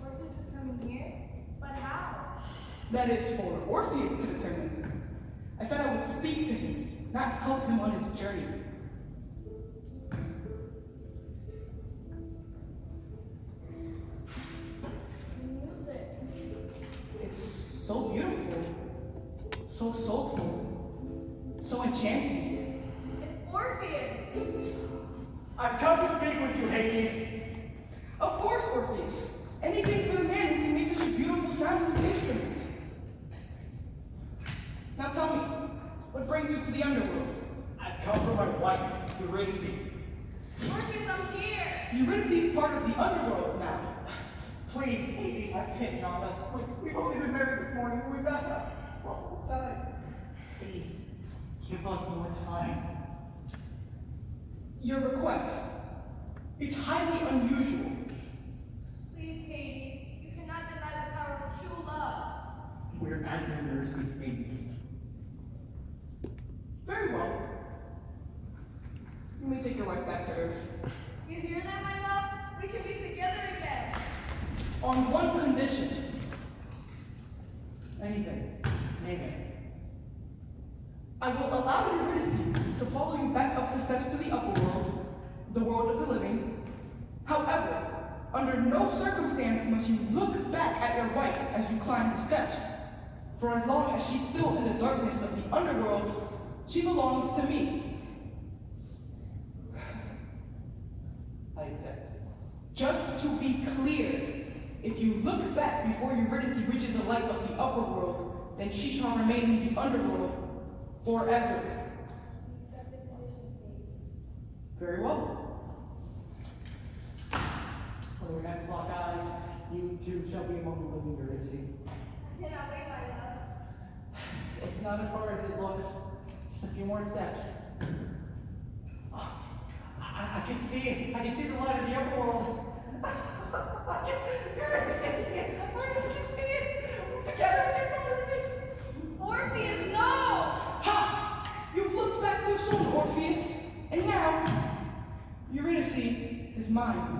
Orpheus is coming here? But how? That is for Orpheus to determine. I said I would speak to him, not help him on his journey. It's so beautiful, so soulful, so enchanting. It's Orpheus! I've come to speak with you, Hades. Of course, Orpheus. Anything for the man who can make such a beautiful sound with his instrument. Now tell me, what brings you to the underworld? I've come for my wife, Eurydice. Orpheus, I'm here! Eurydice is part of the underworld now. Please, Hades, have pity on us. We've only been married this morning, and we've got a wrong time. Please, give us more time. Your request. It's highly unusual. Please, Katie, you cannot deny the power of true love. We're at your mercy, Hades. Very well. You may take your wife back to Earth. You hear that, my love? We can be together again. On one condition. Anything. Name it. I will allow Eurydice to follow you back up the steps to the upper world, the world of the living. However, under no circumstance must you look back at your wife as you climb the steps. For as long as she's still in the darkness of the underworld, she belongs to me. I accept. Just to be clear, if you look back before Eurydice reaches the light of the upper world, then she shall remain in the underworld forever. Accept the conditions, Katie. Very well. When we next lock eyes, you two shall be among the living, Eurydice. I cannot wait, my love. It's not as far as it looks. Just a few more steps. Oh, I can see it. I can see the light of the upper world. I can see it. Together we can go with it. Orpheus, no! Ha! You've looked back too soon, Orpheus. And now, Eurydice is mine.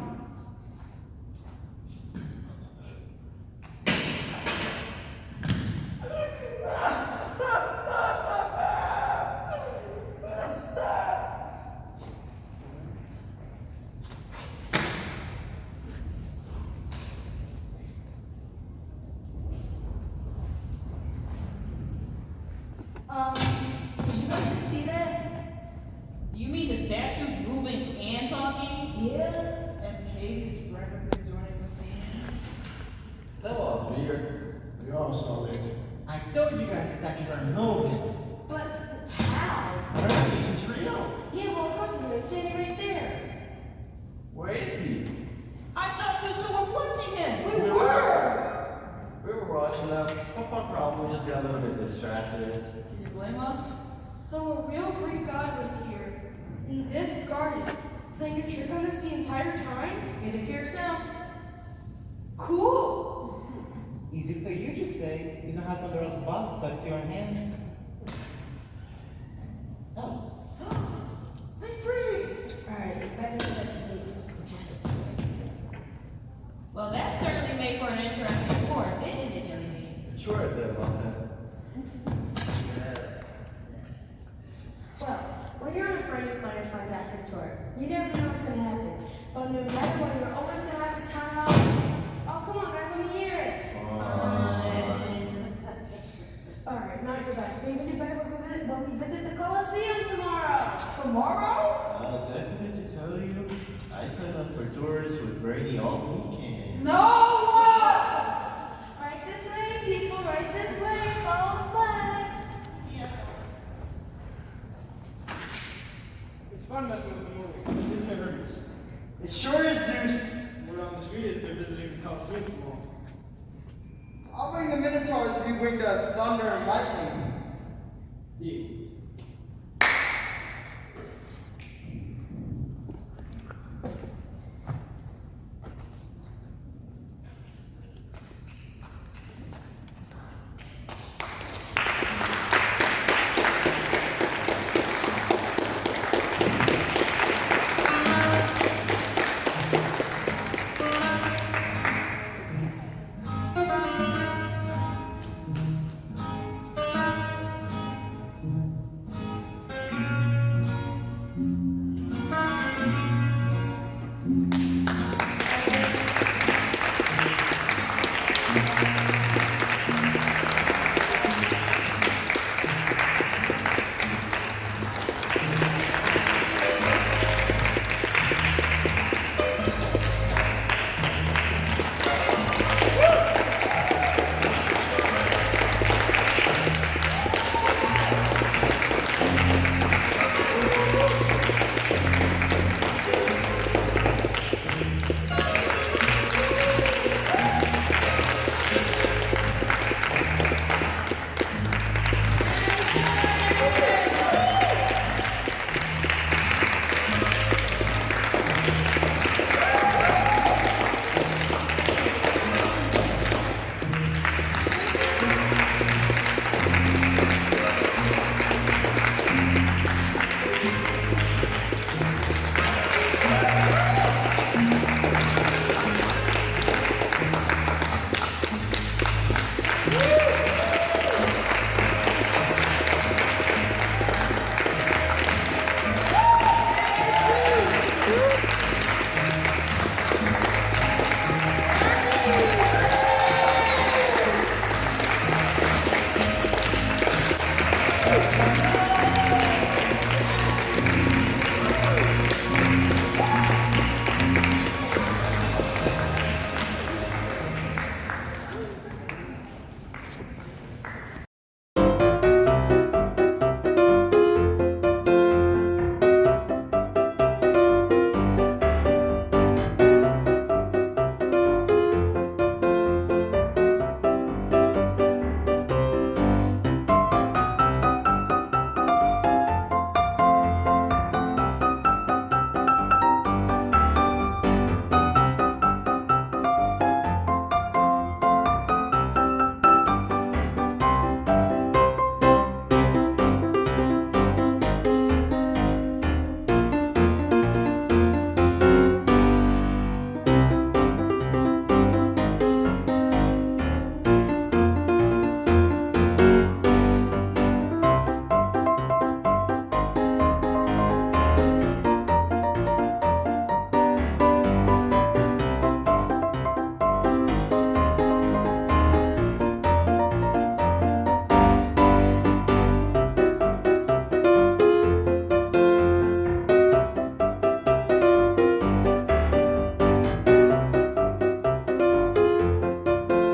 Did you guys just see that? Do you mean the statue's moving and talking? Yeah. And Hades right up there joining the scene. That was weird. We all saw it. I told you guys the statues are moving. But how? Hermes is real. Yeah, well, of course he's standing right there. Where is he? I thought you two were watching him. We were watching them. No problem. We just got a little bit distracted. Can you blame us? So a real Greek god was here, in this garden, playing a trick on us the entire time? Get it for yourself. Cool! Easy for you to say. You don't have one of those bugs stuck to your hands. Oh. I'm free! Alright, better than that today for some habits. Well, that certainly made for an interesting tour, didn't it, Jelly Bean? Sure it did, wasn't it? Well, when you're on a Brady Player's fantastic tour, you never know what's going to happen. But no matter what, you're always going to have to time out. Oh, come on, guys, let me hear it. Alright, not your best. But you can do better when we visit the Coliseum tomorrow. Tomorrow? Definitely to tell you, I signed up for tours with Brady all weekend. No! What? Right this way, people, right this way. Follow the flag. It's fun messing with the mortals. It's my Hermes. It sure is, Zeus. Word on the street is they're visiting the Coliseum tomorrow. I'll bring the Minotaurs if you bring the thunder and lightning. Yeah.